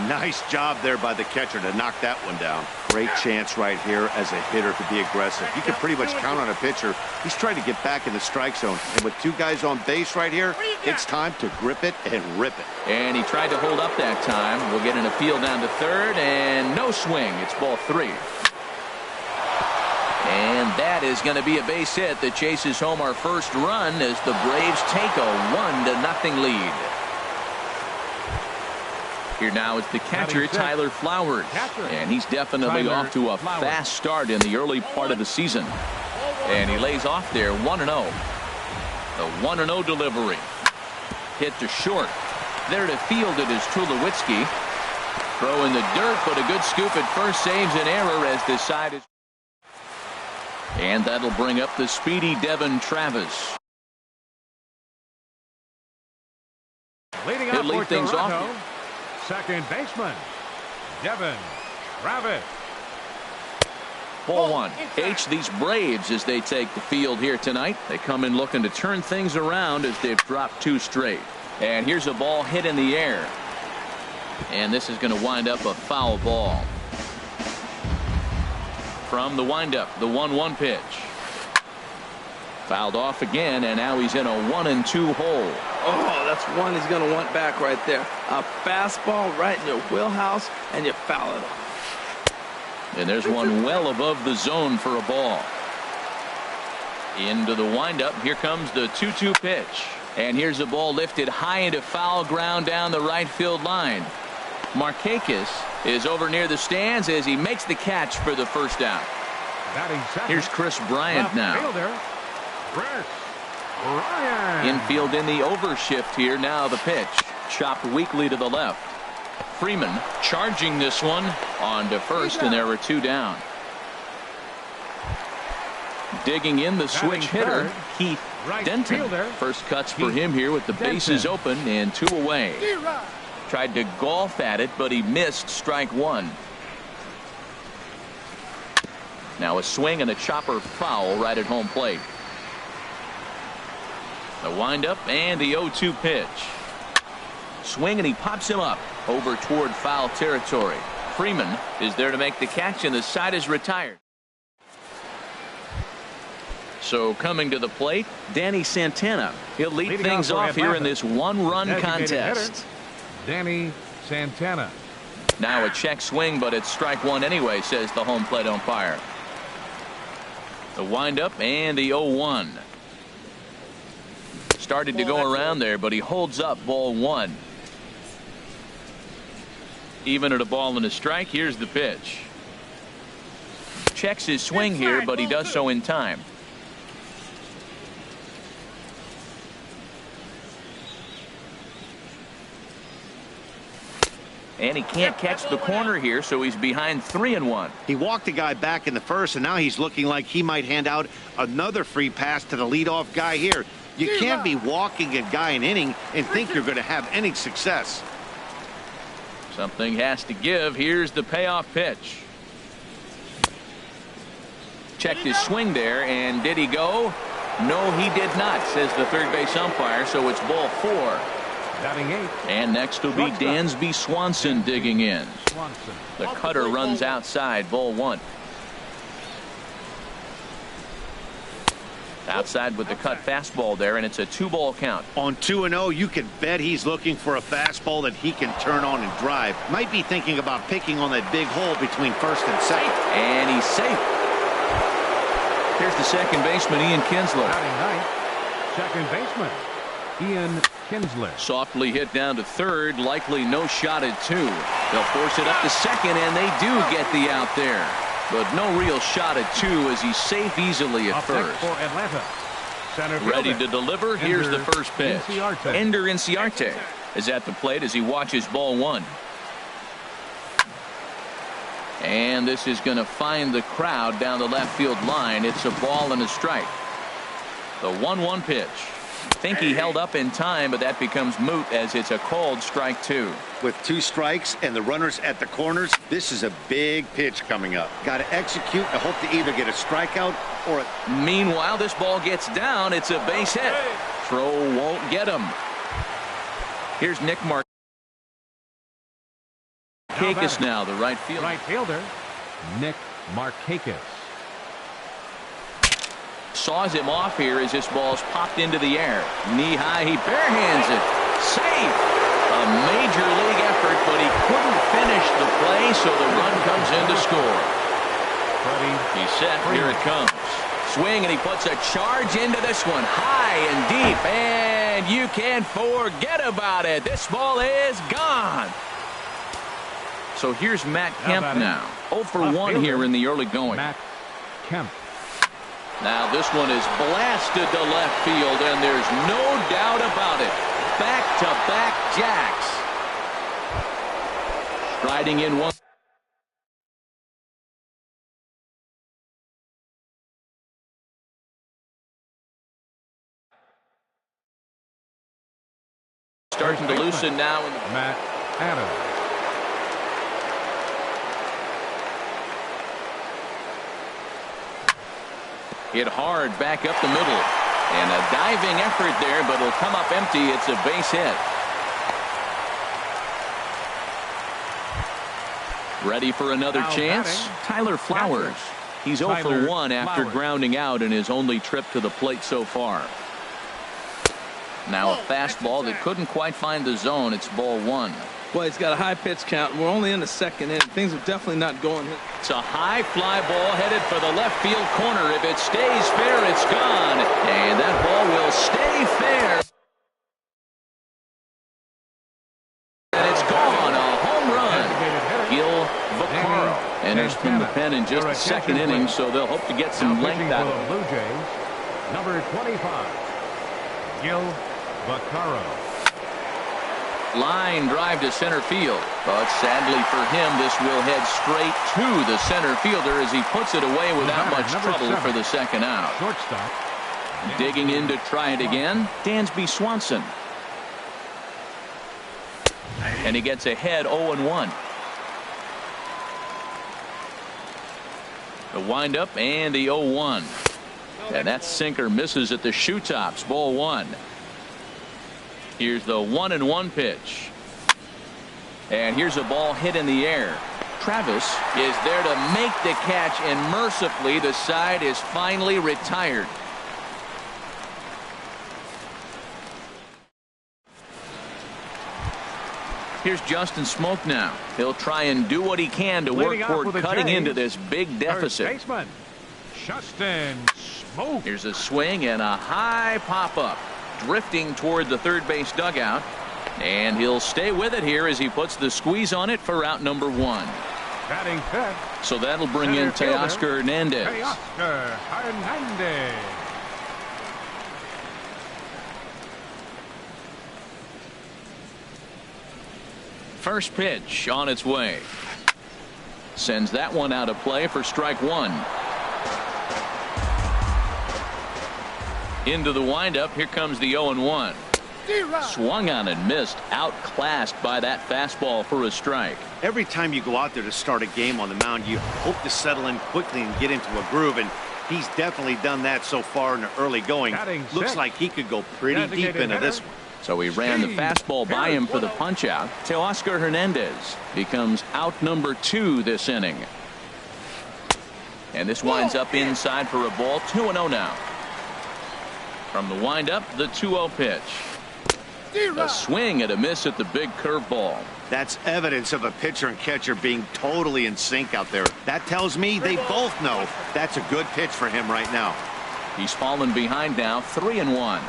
Nice job there by the catcher to knock that one down. Great chance right here as a hitter to be aggressive. You can pretty much count on a pitcher. He's trying to get back in the strike zone. And with 2 guys on base right here, it's time to grip it and rip it. And he tried to hold up that time. We'll get an appeal down to third, and no swing. It's ball 3. And that is going to be a base hit that chases home our first run as the Braves take a 1-0 lead. Here now is the catcher, Tyler Flowers. And he's definitely off to a fast start in the early part of the season. And he lays off there 1-0. The 1-0 delivery. Hit to short. There to field it is Tulowitzki. Throw in the dirt, but a good scoop at first saves an error as this side is. And that'll bring up the speedy Devin Travis. He'll lead things off. Second baseman, Devin Travis. Ball 1. H, these Braves as they take the field here tonight. They come in looking to turn things around as they've dropped 2 straight. And here's a ball hit in the air. And this is going to wind up a foul ball. From the windup, the 1-1 pitch. Fouled off again, and now he's in a 1-2 hole. Oh, that's one he's going to want back right there. A fastball right in your wheelhouse, and you foul it off. And there's one well above the zone for a ball. Into the windup. Here comes the 2-2 pitch. And here's a ball lifted high into foul ground down the right field line. Markakis is over near the stands as he makes the catch for the first out. Here's Chris Bryant now. Infield in the overshift here. Now the pitch. Chopped weakly to the left. Freeman charging this one on to first, and there are 2 down. Digging in the switch hitter, Keith Right Denton. fielder. First cuts for him here with the bases open and 2 away. Tried to golf at it, but he missed strike 1. Now a swing and a chopper foul right at home plate. The windup and the 0-2 pitch. Swing and he pops him up over toward foul territory. Freeman is there to make the catch, and the side is retired. So coming to the plate, Danny Santana. He'll lead Leading things off off for here in Atlanta, this one-run designated contest. hitter, Danny Santana. Now a check swing, but it's strike 1 anyway, says the home plate umpire. The windup and the 0-1. Started to go around there, but he holds up ball 1. Even at a ball and a strike, here's the pitch. Checks his swing here, but he does so in time. And he can't catch the corner here, so he's behind 3-1. He walked the guy back in the first, and now he's looking like he might hand out another free pass to the leadoff guy here. You can't be walking a guy an inning and think you're going to have any success. Something has to give. Here's the payoff pitch. Checked his swing there, and did he go? No, he did not, says the third base umpire, so it's ball 4. Batting 8. And next will be Dansby Swanson digging in. Swanson. The cutter runs outside, ball 1. Outside with the cut fastball there, and it's a 2-ball count. On 2-0, you can bet he's looking for a fastball that he can turn on and drive. Might be thinking about picking on that big hole between first and second. And he's safe. Here's the second baseman, Ian Kinsler. Batting 9th, second baseman Ian Kinsler. Softly hit down to third, likely no shot at 2. They'll force it up to second, and they do get the out there. But no real shot at 2 as he's safe easily at Up first. next for Atlanta, center Ready fielder, to deliver. Here's the Ender first pitch. Inciarte. Ender Inciarte is at the plate as he watches ball 1. And this is going to find the crowd down the left field line. It's a ball and a strike. The 1-1 pitch. Think he held up in time, but that becomes moot as it's a called strike 2. With 2 strikes and the runners at the corners, this is a big pitch coming up. Got to execute and hope to either get a strikeout or a... Meanwhile, this ball gets down. It's a base hit. Throw won't get him. Here's Nick Markakis now, the right fielder. Right fielder, Nick Markakis. Saws him off here as this ball's popped into the air. Knee high, he barehands it. Safe. A major league effort, but he couldn't finish the play, so the run comes in to score. He's set. Here it comes. Swing, and he puts a charge into this one. High and deep, and you can't forget about it. This ball is gone. So here's Matt Kemp now. 0 for 1 here in the early going. Matt Kemp. Now this one is blasted to left field, and there's no doubt about it. Back-to-back jacks. Striding in one. Starting to loosen now. Matt Adams. Hit hard back up the middle. And a diving effort there, but it'll come up empty. It's a base hit. Ready for another chance? Tyler Flowers. He's 0 for 1 after grounding out in his only trip to the plate so far. Now a fastball that couldn't quite find the zone. It's ball 1. Well, he's got a high pitch count. We're only in the second inning. Things are definitely not going. It's a high fly ball headed for the left field corner. If it stays fair, it's gone. And that ball will stay fair. And it's gone. A home run. Gil Vaccaro enters from the pen in just the second inning, so they'll hope to get some length out of it. Blue Jays, number 25, Gil Vaccaro. Line drive to center field, but sadly for him, this will head straight to the center fielder as he puts it away without much trouble for the second out. Shortstop, Digging in to try it again, Dansby Swanson. And he gets ahead 0-1. The windup and the 0-1. And that sinker misses at the shoe tops. Ball one. Here's the 1-1 pitch. And here's a ball hit in the air. Travis is there to make the catch, and mercifully the side is finally retired. Here's Justin Smoke now. He'll try and do what he can to work toward cutting into this big deficit. Baseman, Justin Smoke. Here's a swing and a high pop-up. Drifting toward the third base dugout. And he'll stay with it here as he puts the squeeze on it for out number one. Batting fifth. So that'll bring in Teoscar Hernandez. Teoscar Hernandez. First pitch on its way. Sends that one out of play for strike one. Into the windup. Here comes the 0-1. Swung on and missed. Outclassed by that fastball for a strike. Every time you go out there to start a game on the mound, you hope to settle in quickly and get into a groove, and he's definitely done that so far in the early going. Looks like he could go pretty deep into this one. So he ran the fastball by him for the punch out. Teoscar Hernandez becomes out number two this inning. And this winds up inside for a ball. 2-0 now. From the windup, the 2-0 pitch. A swing and a miss at the big curveball. That's evidence of a pitcher and catcher being totally in sync out there. That tells me they both know that's a good pitch for him right now. He's fallen behind now, 3-1.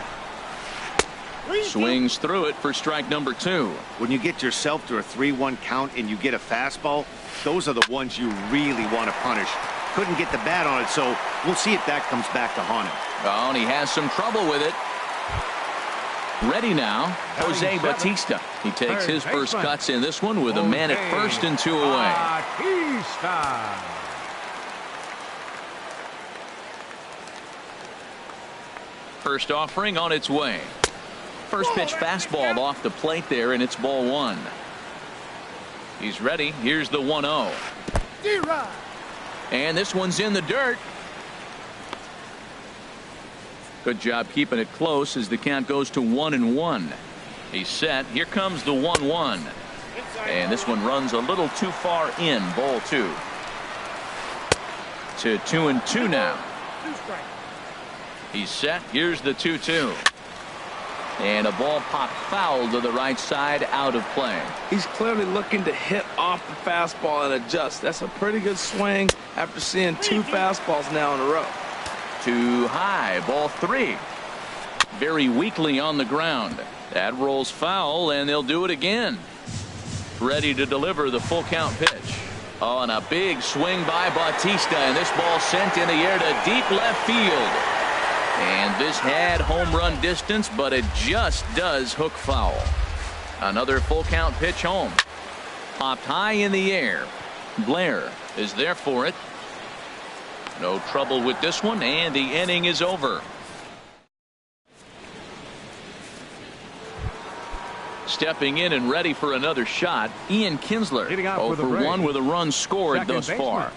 Swings through it for strike number two. When you get yourself to a 3-1 count and you get a fastball, those are the ones you really want to punish. Couldn't get the bat on it, so we'll see if that comes back to haunt him. Oh, and he has some trouble with it. Ready now, Jose Bautista. He takes his first cuts in this one with a man at first and two away. Bautista. First offering on its way. First pitch fastball off the plate there, and it's ball one. He's ready. Here's the 1-0. And this one's in the dirt. Good job keeping it close as the count goes to 1-1. He's set. Here comes the 1-1. And this one runs a little too far in. Ball two. To 2-2 now. He's set. Here's the 2-2. And a ball popped foul to the right side, out of play. He's clearly looking to hit off the fastball and adjust. That's a pretty good swing after seeing two fastballs now in a row. Too high. Ball three. Very weakly on the ground. That rolls foul, and they'll do it again. Ready to deliver the full count pitch. Oh, and a big swing by Bautista, and this ball sent in the air to deep left field. And this had home run distance, but it just does hook foul. Another full count pitch home. Popped high in the air. Blair is there for it. No trouble with this one, and the inning is over. Stepping in and ready for another shot, Ian Kinsler. 0 for 1 with a run scored thus far.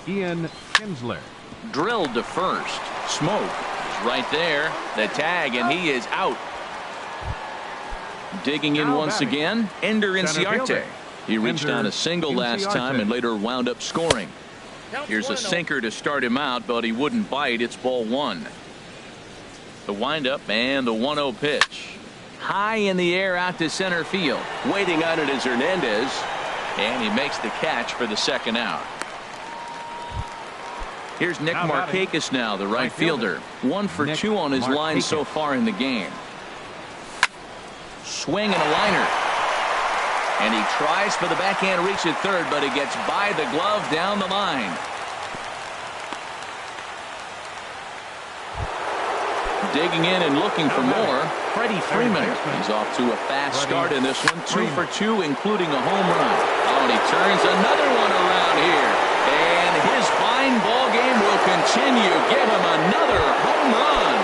Ian Kinsler. Drilled to first. Smoke is right there. The tag, and he is out. Digging in once again, Ender Inciarte. He reached on a single last time and later wound up scoring. Here's a sinker to start him out, but he wouldn't bite. It's ball one. The windup and the 1-0 pitch. High in the air out to center field. Waiting on it is Hernandez. And he makes the catch for the second out. Here's Nick Markakis now, the right fielder. 1 for 2 on his line so far in the game. Swing and a liner. And he tries for the backhand reach at third, but it gets by the glove down the line. Digging in and looking for more, Freddie Freeman. He's off to a fast start in this one. 2 for 2, including a home run. Oh, and he turns another one around here. And his fine ball game will continue. Give him another home run.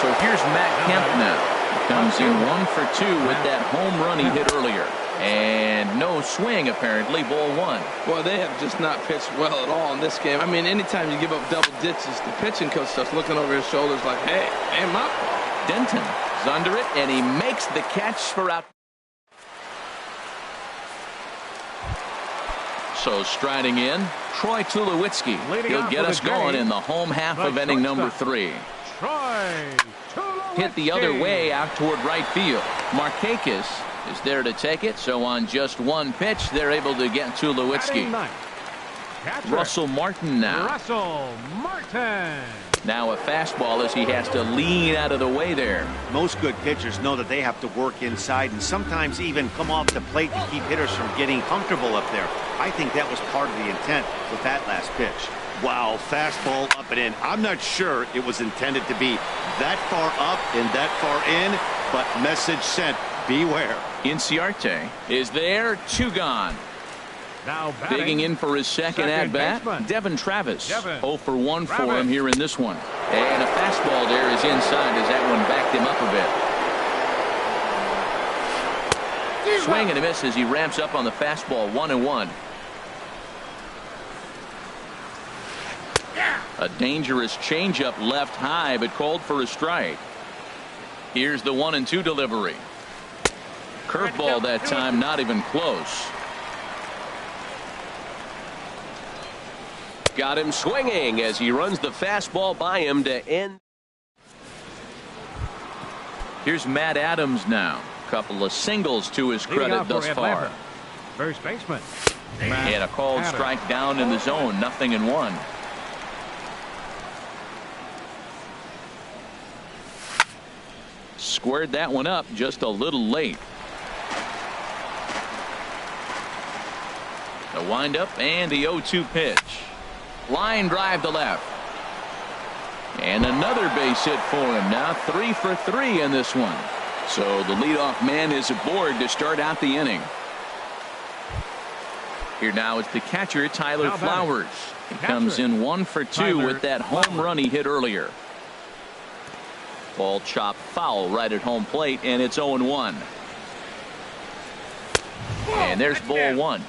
So here's Matt Kemp now. He comes in 1 for 2 with that home run he hit earlier. And no swing, apparently. Ball 1. Well, they have just not pitched well at all in this game. I mean, anytime you give up double digits, the pitching coach starts looking over his shoulders like, hey, ain't my fault. Denton is under it, and he makes the catch for out. So striding in, Troy Tulowitzki. He'll get us going in the home half of inning number 3. Hit the other way out toward right field. Markakis is there to take it, so on just one pitch, they're able to get Tulowitzki. Russell Martin now. Russell Martin. Now a fastball as he has to lean out of the way there. Most good pitchers know that they have to work inside and sometimes even come off the plate to keep hitters from getting comfortable up there. I think that was part of the intent with that last pitch. Wow, fastball up and in. I'm not sure it was intended to be that far up and that far in, but message sent, beware. Inciarte is there, 2 gone. Now Digging in for his second at-bat, Devin Travis. 0 for 1 for him here in this one. And a fastball there is inside as that one backed him up a bit. Swing and a miss as he ramps up on the fastball, 1-1. A dangerous changeup left high, but called for a strike. Here's the 1-2 delivery. Curveball that time, not even close. Got him swinging as he runs the fastball by him to end. Here's Matt Adams now. Couple of singles to his credit thus far. First baseman. And a called strike down in the zone, 0-1. Squared that one up just a little late. The windup and the 0-2 pitch. Line drive to left. And another base hit for him. Now 3 for 3 in this one. So the leadoff man is aboard to start out the inning. Here now is the catcher, Tyler Flowers. He comes in 1 for 2 with that home run he hit earlier. Ball chopped foul right at home plate, and it's 0-1. And there's ball 1.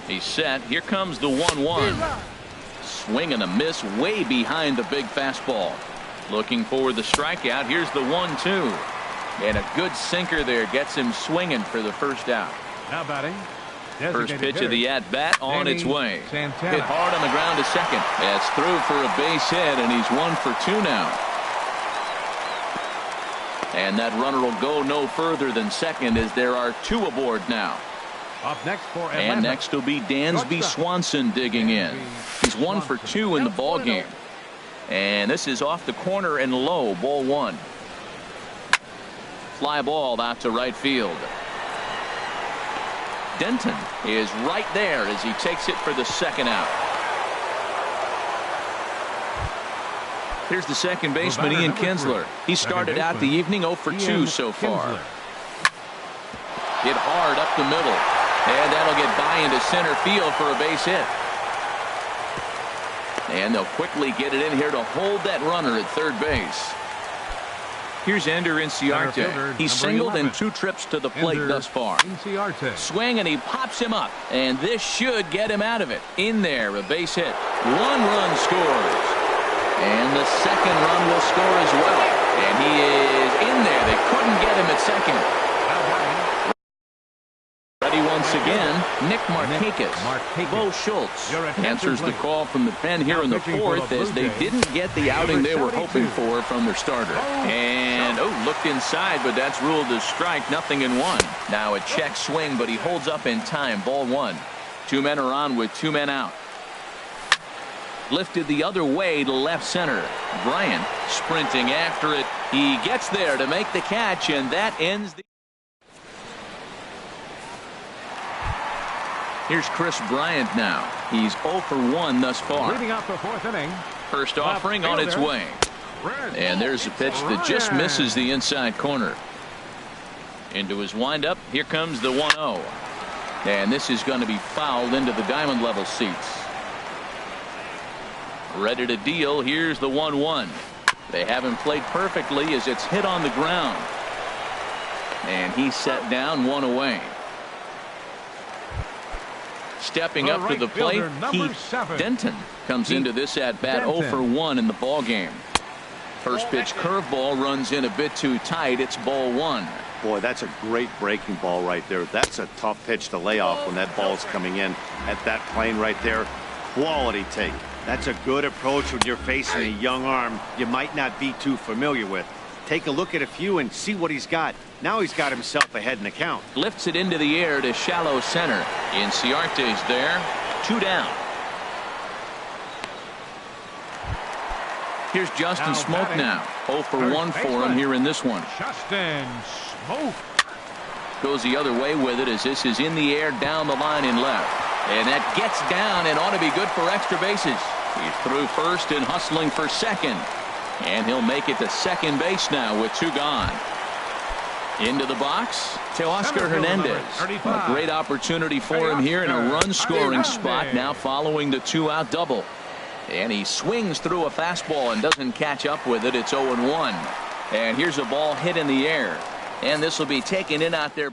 He's set. Here comes the 1-1. Swing and a miss way behind the big fastball. Looking for the strikeout. Here's the 1-2. And a good sinker there gets him swinging for the first out. Now batting. First pitch of the at-bat on its way. Santana. Hit hard on the ground to second. That's through for a base hit, and he's 1 for 2 now. And that runner will go no further than second as there are 2 aboard now. Up next for Atlanta. And next will be Dansby Swanson digging in. He's 1 for 2 in the ball game. And this is off the corner and low, ball 1. Fly ball out to right field. Denton is right there as he takes it for the second out. Here's the second baseman, Ian Kinsler. He started out the evening 0 for 2 so far. Hit hard up the middle. And that'll get by into center field for a base hit. And they'll quickly get it in here to hold that runner at third base. Here's Ender Inciarte. He's singled in 2 trips to the plate thus far. Swing and he pops him up. And this should get him out of it. In there, a base hit. 1 run scores. And the second run will score as well. And he is in there. They couldn't get him at second. Ready once again, Nick Markakis. Bo Schultz answers the call from the pen here in the 4th as they didn't get the outing they were hoping for from their starter. And, looked inside, but that's ruled as strike, 0-1. Now a check swing, but he holds up in time, ball 1. 2 men are on with 2 men out. Lifted the other way to left center. Bryant sprinting after it. He gets there to make the catch, and that ends the... Here's Chris Bryant now. He's 0 for 1 thus far. Leading off the 4th inning. First offering on its way. And there's a pitch that just misses the inside corner. Into his windup. Here comes the 1-0. And this is going to be fouled into the diamond level seats. Ready to deal. Here's the 1-1. They haven't played perfectly as it's hit on the ground. And he's set down, one away. Stepping up to the plate, Keith Denton comes into this at bat 0 for 1 in the ball game. First pitch curveball runs in a bit too tight. It's ball 1. Boy, that's a great breaking ball right there. That's a tough pitch to lay off when that ball's coming in at that plane right there. Quality take. That's a good approach when you're facing a young arm you might not be too familiar with. Take a look at a few and see what he's got. Now he's got himself ahead in the count. Lifts it into the air to shallow center. Inciarte's there. 2 down. Here's Justin Smoke now. 0 for 1 for him here in this one. Justin Smoke. Goes the other way with it as this is in the air down the line in left. And that gets down and ought to be good for extra bases. He's through first and hustling for second. And he'll make it to second base now with 2 gone. Into the box, Teoscar Hernandez. A great opportunity for him here in a run-scoring spot now following the 2-out double. And he swings through a fastball and doesn't catch up with it. It's 0-1. And here's a ball hit in the air. And this will be taken in out there.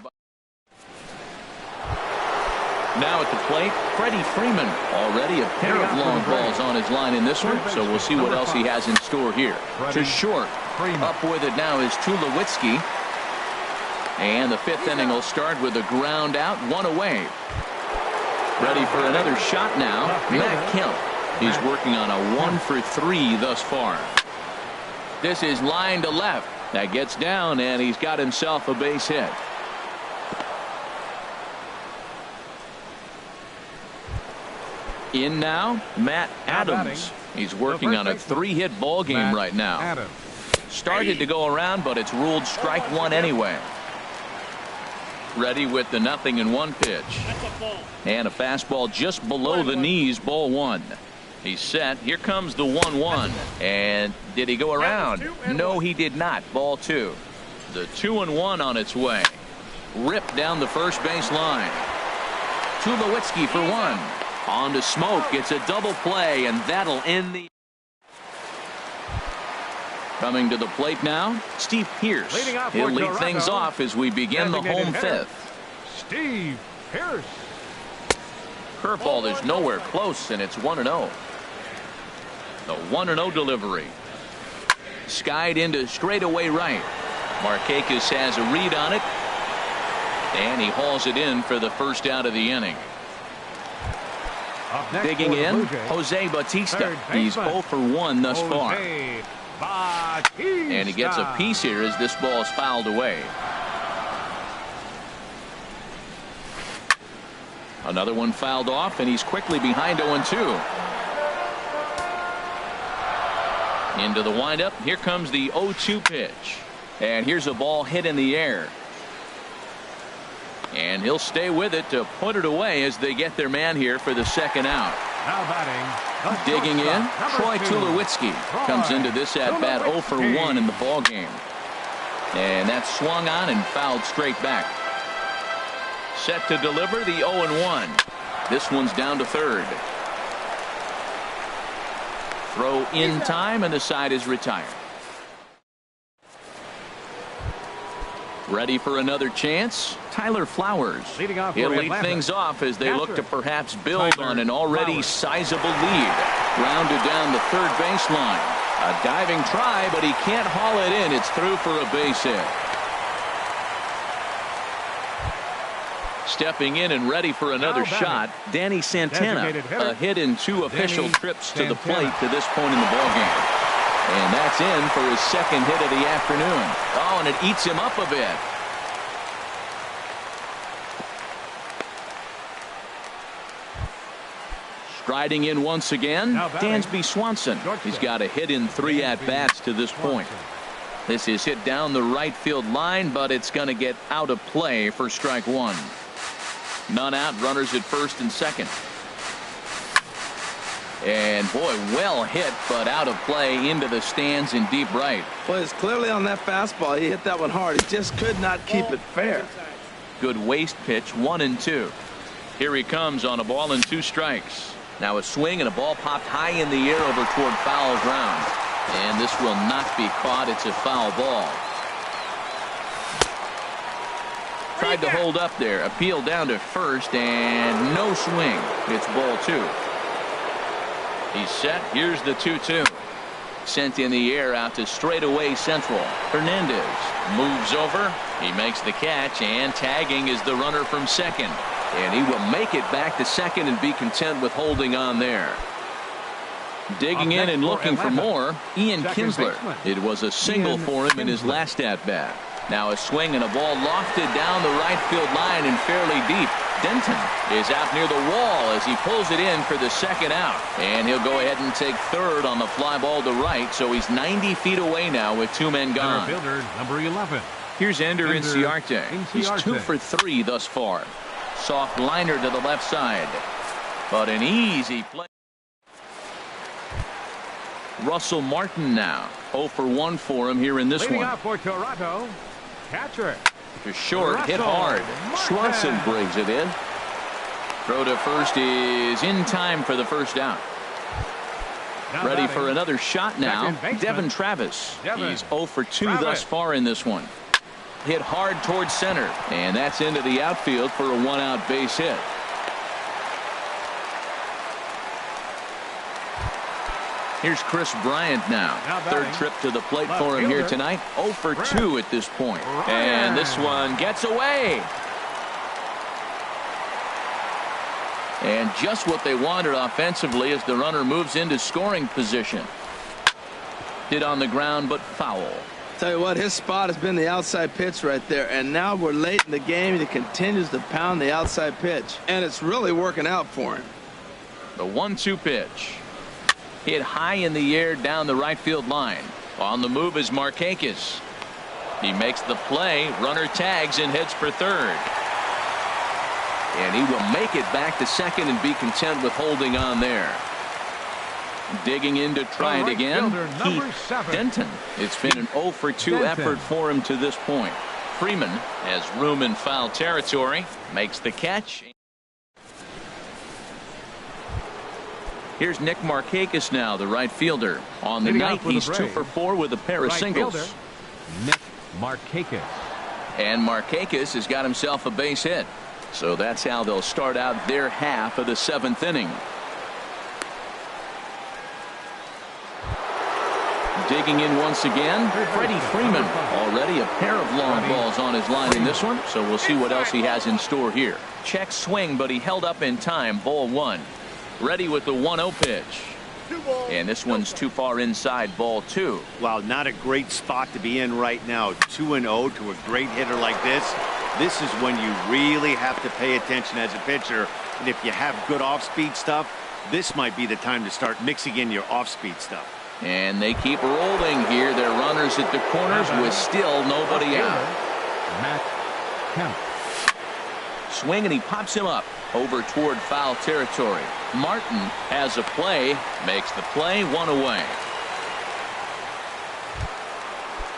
Now at the plate, Freddie Freeman. Already a pair of long balls on his line in this one, so we'll see what else he has in store here. To short. Up with it now is Tulowitzki. And the 5th inning will start with a ground out, 1 away. Ready for another shot now, Matt Kemp. He's working on a 1 for 3 thus far. This is line to left. That gets down, and he's got himself a base hit. In now, Matt Adams. He's working on a 3-hit ball game right now. Started to go around, but it's ruled strike 1 anyway. Ready with the 0-1 pitch. And a fastball just below the knees, ball 1. He's set. Here comes the 1-1. And did he go around? No, he did not. Ball 2. The 2-1 on its way. Ripped down the first base line. Tulowitzki for 1. On to Smoke. It's a double play, and that'll end the. Coming to the plate now, Steve Pearce. He'll lead things off as we begin the home 5th. Steve Pearce. Curveball is nowhere close, and it's 1-0. The 1-0 delivery. Skied into straightaway right. Markakis has a read on it, and he hauls it in for the first out of the inning. Digging in, Jose Bautista. He's 0 for 1 thus far. And he gets a piece here as this ball is fouled away. Another one fouled off, and he's quickly behind 0-2. Into the windup. Here comes the 0-2 pitch. And here's a ball hit in the air. And he'll stay with it to put it away as they get their man here for the second out. Now batting. Digging in, Troy Tulowitzki comes into this at bat 0 for 1 in the ball game. And that's swung on and fouled straight back. Set to deliver the 0-1. This one's down to third. Throw in time, and the side is retired. Ready for another chance, Tyler Flowers. He'll lead things off as they look to perhaps build on an already sizable lead. Grounded down the third baseline. A diving try, but he can't haul it in. It's through for a base hit. Stepping in and ready for another shot, Danny Santana. A hit in 2 official trips to the plate to this point in the ballgame. And that's in for his second hit of the afternoon. Oh, and it eats him up a bit. Striding in once again, Dansby Swanson. He's got a hit in 3 at-bats to this point. This is hit down the right field line, but it's going to get out of play for strike 1. None out, runners at first and second. And boy, well hit, but out of play into the stands in deep right. Well, it's clearly on that fastball. He hit that one hard. He just could not keep it fair. Good waist pitch, 1-2. Here he comes on a ball and 2 strikes. Now a swing and a ball popped high in the air over toward foul ground. And this will not be caught. It's a foul ball. Tried to hold up there. Appeal down to first and no swing. It's ball 2. He's set. Here's the 2-2. Sent in the air out to straightaway central. Hernandez moves over. He makes the catch, and tagging is the runner from second. And he will make it back to second and be content with holding on there. Digging in and looking for more, Ian Kinsler. It was a single for him in his last at-bat. Now a swing and a ball lofted down the right field line and fairly deep. Denton is out near the wall as he pulls it in for the second out. And he'll go ahead and take third on the fly ball to right, so he's 90 feet away now with 2 men gone. Center fielder, number 11. Here's Ender Inciarte. He's 2 for 3 thus far. Soft liner to the left side. But an easy play. Russell Martin now. 0 for 1 for him here in this Leading one. off for Toronto, catcher. To short, hit hard. Swanson brings it in. Throw to first is in time for the first out. Now Ready batting, for another shot now. second baseman, Devin Travis. Devin He's 0 for 2 Travis. thus far in this one. Hit hard towards center. And that's into the outfield for a 1-out base hit. Here's Chris Bryant now. Third trip to the plate left for him here fielder, tonight. 0 for 2 at this point. Bryant. And this one gets away. And just what they wanted offensively as the runner moves into scoring position. Hit on the ground, but foul. Tell you what, his spot has been the outside pitch right there, and now we're late in the game and he continues to pound the outside pitch, and it's really working out for him. The 1-2 pitch. Hit high in the air down the right field line. On the move is Markakis. He makes the play. Runner tags and heads for third. And he will make it back to second and be content with holding on there. Digging in to try it right again. fielder, number Keith 7. Denton. It's been an 0 for 2 Denton. effort for him to this point. Freeman has room in foul territory. Makes the catch. Here's Nick Markakis now, the right fielder. On the Leading night, off with he's the 2 Braves, for 4 with a pair of right singles. fielder, Nick Markakis. And Markakis has got himself a base hit. So that's how they'll start out their half of the 7th inning. Digging in once again, Freddie Freeman. Already a pair of long balls on his line in this one, so we'll see what else he has in store here. Check swing, but he held up in time. Ball 1. Ready with the 1-0 pitch. And this one's too far inside. Ball 2. Well, not a great spot to be in right now. 2-0 to a great hitter like this. This is when you really have to pay attention as a pitcher. And if you have good off-speed stuff, this might be the time to start mixing in your off-speed stuff. And they keep rolling here. They're runners at the corners with still nobody out. Matt Kemp. Swing, and he pops him up over toward foul territory. Martin has a play, makes the play, 1 away.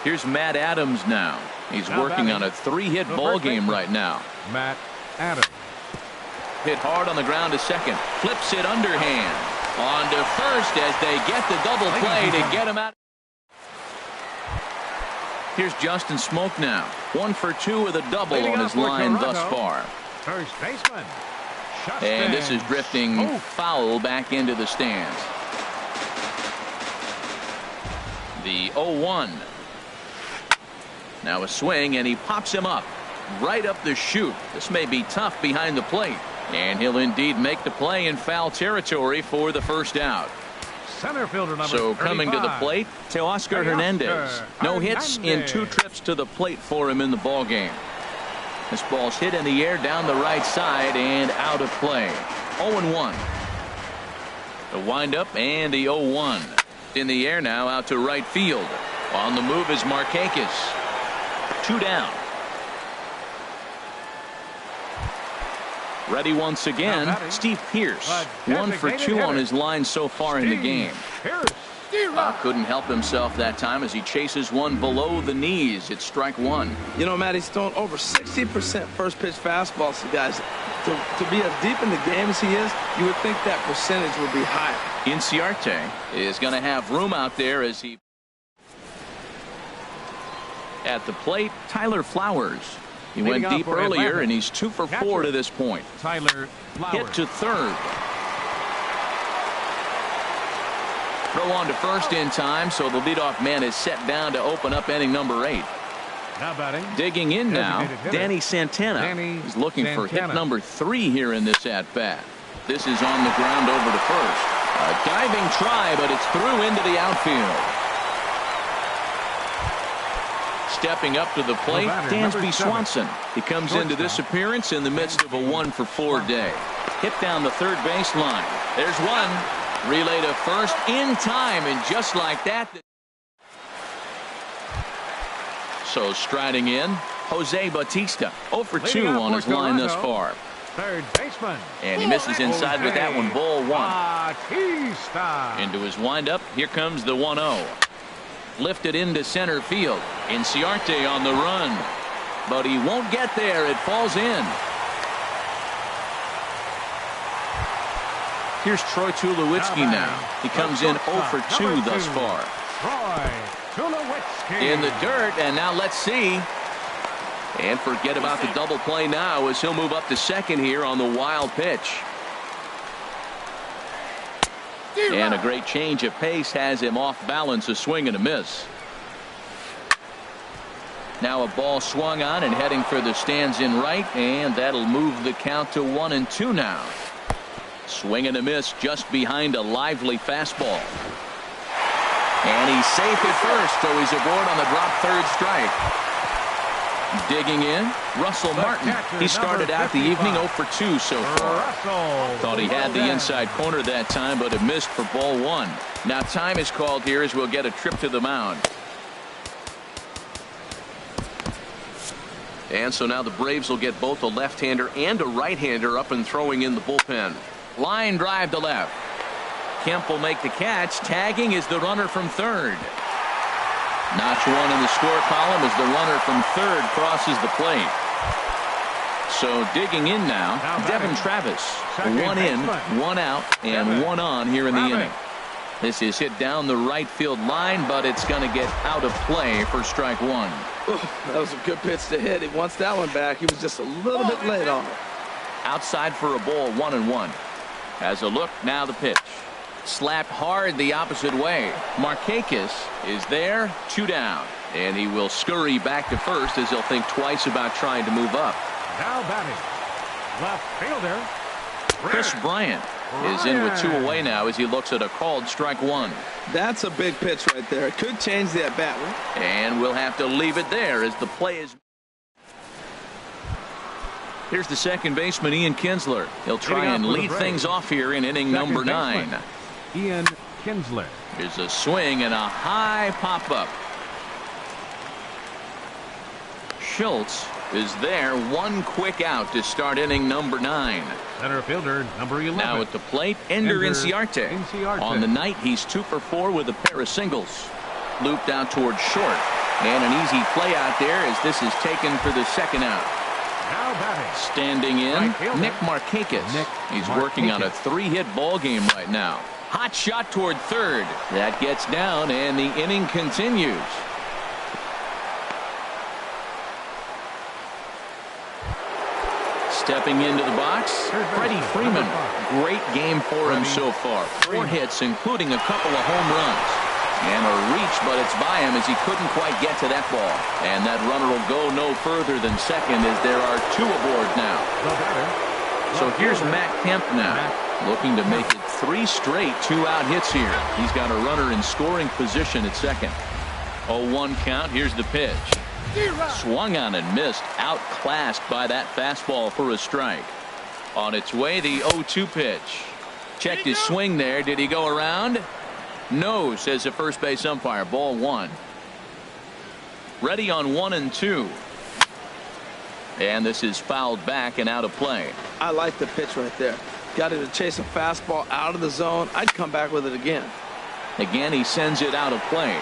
Here's Matt Adams now. He's working on a 3-hit ball game right now. Matt Adams. Hit hard on the ground to second. Flips it underhand. On to first as they get the double play to get him out. Here's Justin Smoke now. 1 for 2 with a double on his line thus far. First baseman. And this is drifting foul back into the stands. The 0-1. Now a swing, and he pops him up right up the chute. This may be tough behind the plate, and he'll indeed make the play in foul territory for the first out. Center fielder number So coming to the 35. plate, Teoscar Hernandez. No hits in 2 trips to the plate for him in the ball game. This ball's hit in the air down the right side and out of play. 0-1. The windup and the 0-1. In the air now out to right field. On the move is Markakis. 2 down. Ready once again, Steve Pearce. 1 for 2 on his line so far in the game. Pierce. Couldn't help himself that time as he chases one below the knees. It's strike one. You know, Matt, he's thrown over 60% first pitch fastballs to guys. To be as deep in the game as he is, you would think that percentage would be higher. Inciarte is going to have room out there as he. At the plate, Tyler Flowers. He went deep earlier, and he's 2 for 4 to this point. Tyler Flowers. Hit to third. Throw on to first in time, so the leadoff man is set down to open up inning number 8. Now batting. Digging in now, Danny Santana. He's looking for hit number 3 here in this at-bat. This is on the ground over to first. A diving try, but it's through into the outfield. Stepping up to the plate, Dansby Swanson. He comes into this appearance in the midst of a 1 for 4 day. Hit down the third baseline. There's one. Relay to first in time, and just like that. So striding in, Jose Bautista. 0 for 2 on his line thus far. Third baseman. And he misses inside with that one. Ball 1. Bautista. Into his windup. Here comes the 1-0. Lifted into center field. Inciarte on the run. But he won't get there. It falls in. Here's Troy Tulowitzki now. He comes in 0 for 2 thus far. Troy Tulowitzki. In the dirt, and now let's see. And forget about the double play now as he'll move up to second here on the wild pitch. And a great change of pace has him off balance, a swing and a miss. Now a ball swung on and heading for the stands in right, and that'll move the count to 1-2 now. Swing and a miss just behind a lively fastball. And he's safe at first, so he's aboard on the drop third strike. Digging in, Russell Martin. He started out the evening 0 for 2 so far. Thought he had the inside corner that time, but it missed for ball 1. Now time is called here as we'll get a trip to the mound. And so now the Braves will get both a left-hander and a right-hander up and throwing in the bullpen. Line drive to left. Kemp will make the catch. Tagging is the runner from third. Notch 1 in the score column as the runner from third crosses the plate. So digging in now, Devin Travis. 1 in, 1 out, and 1 on here in the inning. This is hit down the right field line, but it's going to get out of play for strike 1. That was a good pitch to hit. He wants that one back. He was just a little bit late on it. Outside for a ball, 1-1. Has a look, now the pitch. Slapped hard the opposite way. Markakis is there, 2 down. And he will scurry back to first as he'll think twice about trying to move up. Now batting, left fielder Chris Bryant is in with 2 away now as he looks at a called strike 1. That's a big pitch right there. It could change the at-bat. And we'll have to leave it there as the play is. Here's the second baseman, Ian Kinsler. He'll try and lead things off here in inning number 9. Ian Kinsler. Here's a swing and a high pop-up. Schultz is there, 1 quick out to start inning number 9. Center fielder number 11. Now at the plate, Ender Inciarte. On the night, he's 2 for 4 with a pair of singles. Looped out towards short. And an easy play out there as this is taken for the second out. Now batting. Standing in, Right Nick Markakis. He's working on a 3-hit ball game right now. Hot shot toward third. That gets down, and the inning continues. Stepping into the box, Freddie Freeman. Great game for him so far. 4 hits, including a couple of home runs. And a reach, but it's by him as he couldn't quite get to that ball. And that runner will go no further than second as there are 2 aboard now. So here's Matt Kemp now, looking to make it 3 straight 2-out hits here. He's got a runner in scoring position at second. 0-1 count. Here's the pitch. Swung on and missed. Outclassed by that fastball for a strike. On its way, the 0-2 pitch. Checked his swing there. Did he go around? No, says the first base umpire. Ball 1. Ready on 1 and 2. And this is fouled back and out of play. I like the pitch right there. Got him to chase a fastball out of the zone. I'd come back with it again. Again, he sends it out of play.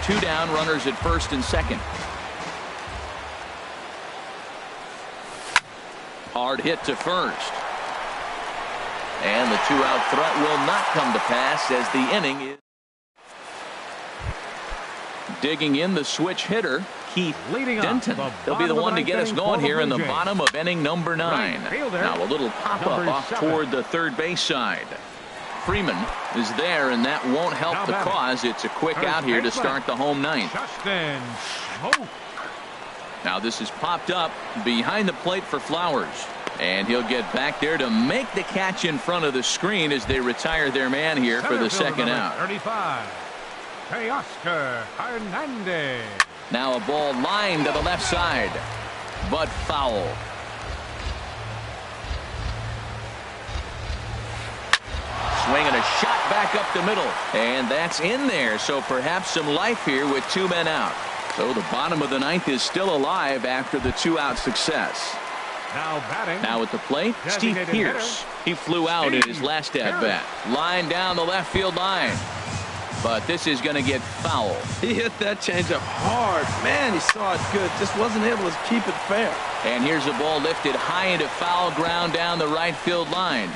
2 down, runners at first and second. Hard hit to first. And the 2-out threat will not come to pass as the inning is. Digging in the switch hitter, Keith Denton. He'll be the one to get us going here in the bottom of inning number 9. Now a little pop-up off toward the third base side. Freeman is there, and that won't help the cause. It's a quick out here to start the home ninth. Now this is popped up behind the plate for Flowers. And he'll get back there to make the catch in front of the screen as they retire their man here for the second out. 35. Teoscar Hernandez. Now a ball lined to the left side, but foul. Swinging a shot back up the middle, and that's in there. So perhaps some life here with 2 men out. So the bottom of the 9th is still alive after the 2-out success. Now batting. Now at the plate, Steve Pearce. He flew out in his last at-bat. Line down the left field line. But this is going to get foul. He hit that changeup hard. Man, he saw it good. Just wasn't able to keep it fair. And here's a ball lifted high into foul ground down the right field line.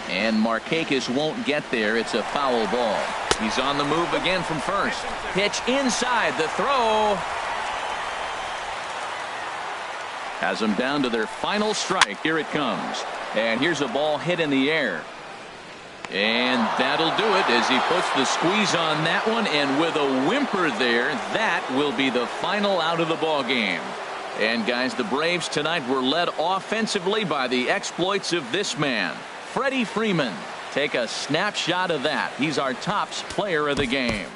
And Markakis won't get there. It's a foul ball. He's on the move again from first. Pitch inside. The throw has them down to their final strike. Here it comes. And here's a ball hit in the air. And that'll do it as he puts the squeeze on that one. And with a whimper there, that will be the final out of the ball game. And guys, the Braves tonight were led offensively by the exploits of this man, Freddie Freeman. Take a snapshot of that. He's our tops player of the game.